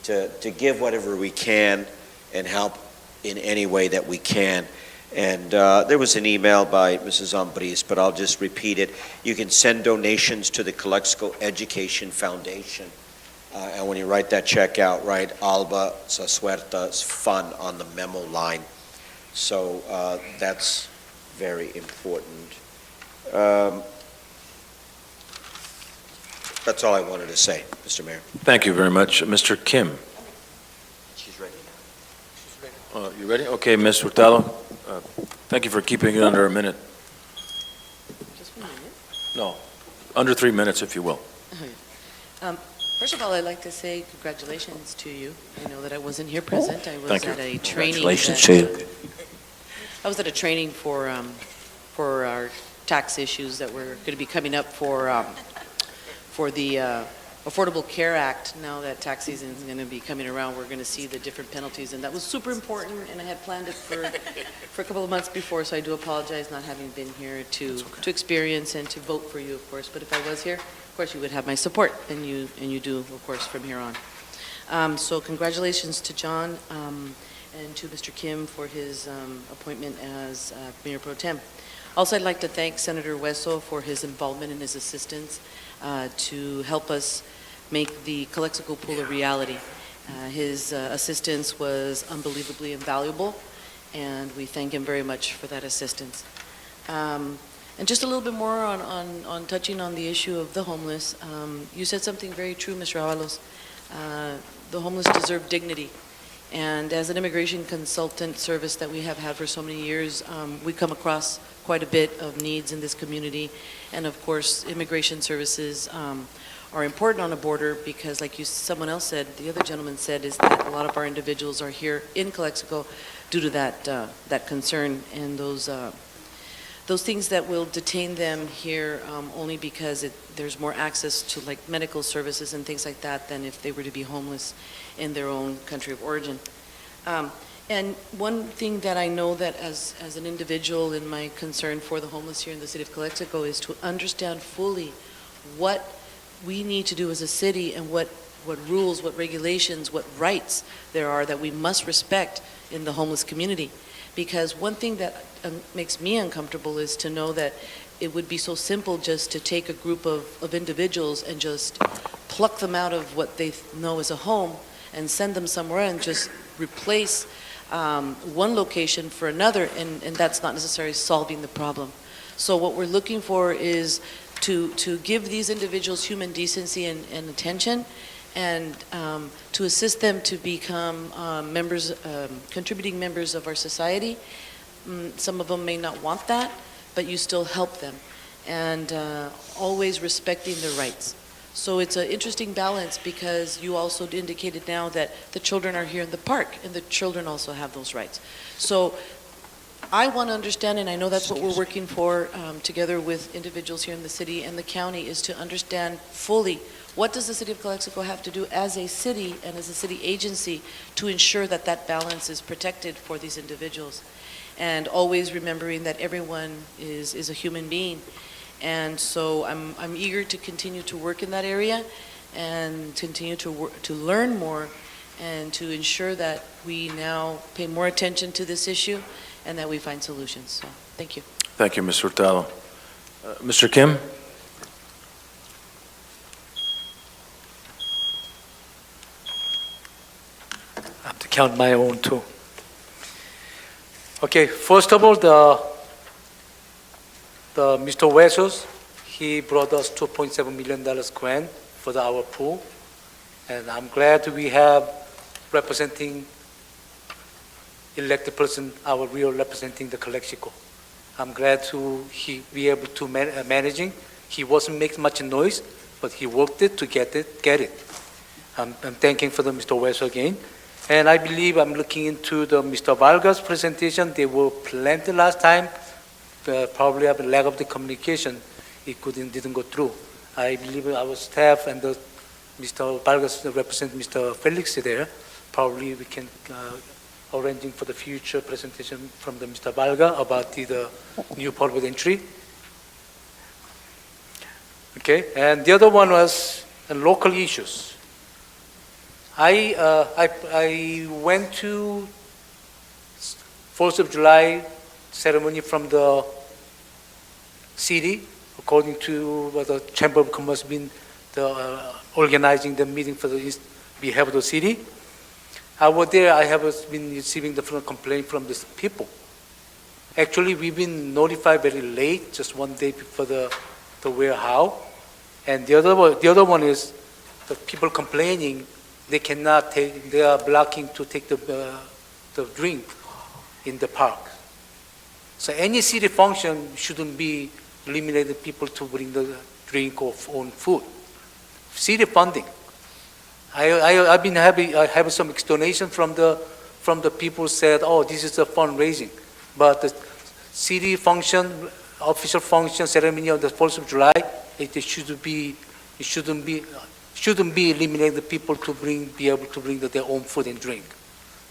to give whatever we can and help in any way that we can. And there was an email by Mrs. Ambris, but I'll just repeat it. You can send donations to the CoCLXC Education Foundation. And when you write that check out, write Alba Sasuerta's Fund on the memo line. So that's very important. That's all I wanted to say, Mr. Mayor. Thank you very much. Mr. Kim. She's ready now. You ready? Okay, Ms. Hurtado. Thank you for keeping it under a minute. Just 1 minute. No, under 3 minutes, if you will. First of all, I'd like to say congratulations to you. I know that I wasn't here present. I was Thank you. at a training. Congratulations to you. I was at a training for our tax issues that were going to be coming up for the Affordable Care Act. Now that tax season is going to be coming around, we're going to see the different penalties, and that was super important, and I had planned it for a couple of months before, so I do apologize not having been here to experience and to vote for you, of course. But if I was here, of course, you would have my support, and you do, of course, from here on. So congratulations to John and to Mr. Kim for his appointment as Mayor Pro Tem. Also, I'd like to thank Senator Hueso for his involvement and his assistance to help us make the CoCLXC pool a reality. His assistance was unbelievably invaluable, and we thank him very much for that assistance. And just a little bit more on touching on the issue of the homeless. You said something very true, Mr. Avalos. The homeless deserve dignity. And as an immigration consultant service that we have had for so many years, we come across quite a bit of needs in this community. And of course, immigration services are important on a border because, like someone else said, the other gentleman said, is that a lot of our individuals are here in CoCLXC due to that concern and those things that will detain them here only because there's more access to like medical services and things like that than if they were to be homeless in their own country of origin. And one thing that I know that as an individual in my concern for the homeless here in the city of CoCLXC is to understand fully what we need to do as a city and what rules, what regulations, what rights there are that we must respect in the homeless community. Because one thing that makes me uncomfortable is to know that it would be so simple just to take a group of individuals and just pluck them out of what they know as a home and send them somewhere and just replace one location for another, and that's not necessarily solving the problem. So what we're looking for is to give these individuals human decency and attention, and to assist them to become contributing members of our society. Some of them may not want that, but you still help them, and always respecting their rights. So it's an interesting balance because you also indicated now that the children are here in the park, and the children also have those rights. So I want to understand, and I know that's what we're working for together with individuals here in the city and the county, is to understand fully what does the city of CoCLXC have to do as a city and as a city agency to ensure that that balance is protected for these individuals. And always remembering that everyone is a human being. And so I'm eager to continue to work in that area and continue to learn more and to ensure that we now pay more attention to this issue and that we find solutions. So, thank you. Thank you, Ms. Hurtado. Mr. Kim? I have to count my own too. Okay, first of all, the Mr. Huesos, he brought us $2.7 million grant for our pool, and I'm glad we have representing elected person, our real representing the CoCLXC. I'm glad to he be able to managing. He wasn't making much noise, but he worked it to get it. I'm thanking for the Mr. West again. And I believe I'm looking into the Mr. Vargas presentation. They were planned the last time, probably have a lack of the communication. It didn't go through. I believe our staff and the Mr. Vargas represent Mr. Felix there. Probably we can arranging for the future presentation from the Mr. Vargas about the new port of entry. Okay, and the other one was local issues. I went to 4th of July ceremony from the city, according to what the Chamber of Commerce been organizing the meeting for the behalf of the city. Over there, I have been receiving the complaint from the people. Actually, we've been notified very late, just one day before the warehouse. And the other one is the people complaining they cannot take, they are blocking to take the drink in the park. So any city function shouldn't be limiting people to bring the drink or own food. City funding. I've been happy. I have some explanation from the people said, oh, this is a fundraising, but the city function, official function ceremony on the 4th of July, it shouldn't be eliminating the people to be able to bring their own food and drink.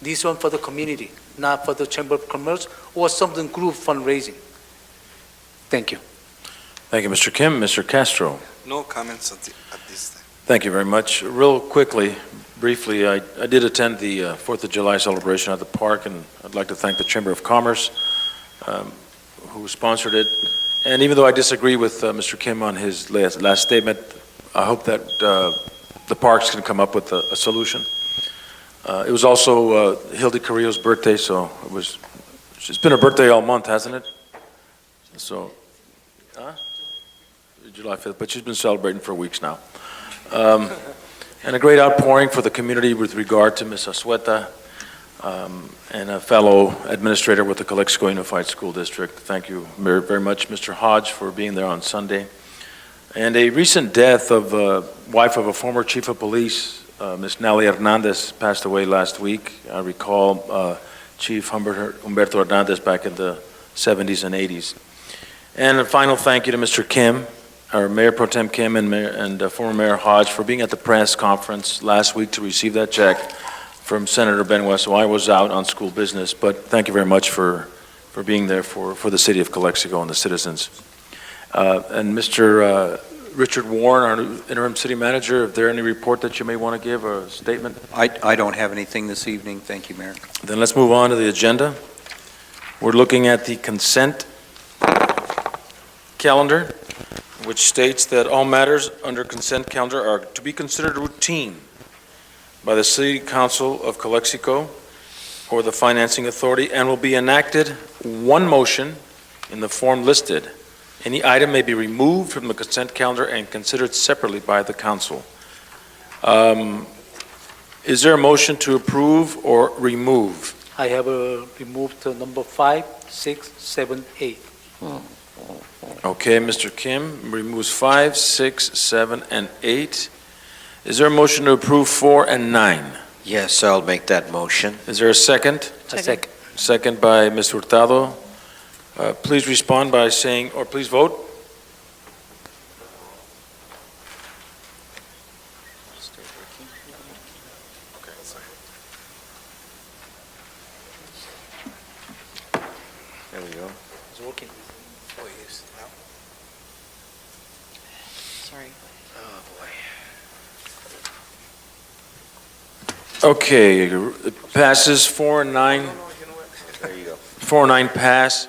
This one for the community, not for the Chamber of Commerce or something group fundraising. Thank you. Thank you, Mr. Kim. Mr. Castro. No comments at this time. Thank you very much. Real quickly, briefly, I did attend the 4th of July celebration at the park, and I'd like to thank the Chamber of Commerce who sponsored it. And even though I disagree with Mr. Kim on his last statement, I hope that the parks can come up with a solution. It was also Hildy Carrillo's birthday, so it's been her birthday all month, hasn't it? So, July 5th, but she's been celebrating for weeks now. And a great outpouring for the community with regard to Ms. Asueta and a fellow administrator with the CoCLXC Unified School District. Thank you very much, Mr. Hodge, for being there on Sunday. And a recent death of wife of a former chief of police, Ms. Nelly Hernandez, passed away last week. I recall Chief Humberto Hernandez back in the 70s and 80s. And a final thank you to Mr. Kim, our Mayor Pro Tem Kim and former Mayor Hodge for being at the press conference last week to receive that check from Senator Ben West. So I was out on school business, but thank you very much for being there for the city of Calexico and the citizens. And Mr. Richard Warren, our interim city manager, if there any report that you may want to give or a statement? I don't have anything this evening. Thank you, Mayor. Then let's move on to the agenda. We're looking at the consent calendar, which states that all matters under consent calendar are to be considered routine by the City Council of Calexico or the Financing Authority and will be enacted one motion in the form listed. Any item may be removed from the consent calendar and considered separately by the council. Is there a motion to approve or remove? I have removed number 5, 6, 7, 8. Okay, Mr. Kim removes 5, 6, 7, and 8. Is there a motion to approve 4 and 9? Yes, I'll make that motion. Is there a second? A second. Second by Ms. Hurtado. Please respond by saying, or please vote. There we go. It's working. Oh, yes. Now. Sorry. Oh, boy. Okay, it passes 4 and 9. There you go. 4 and 9 pass.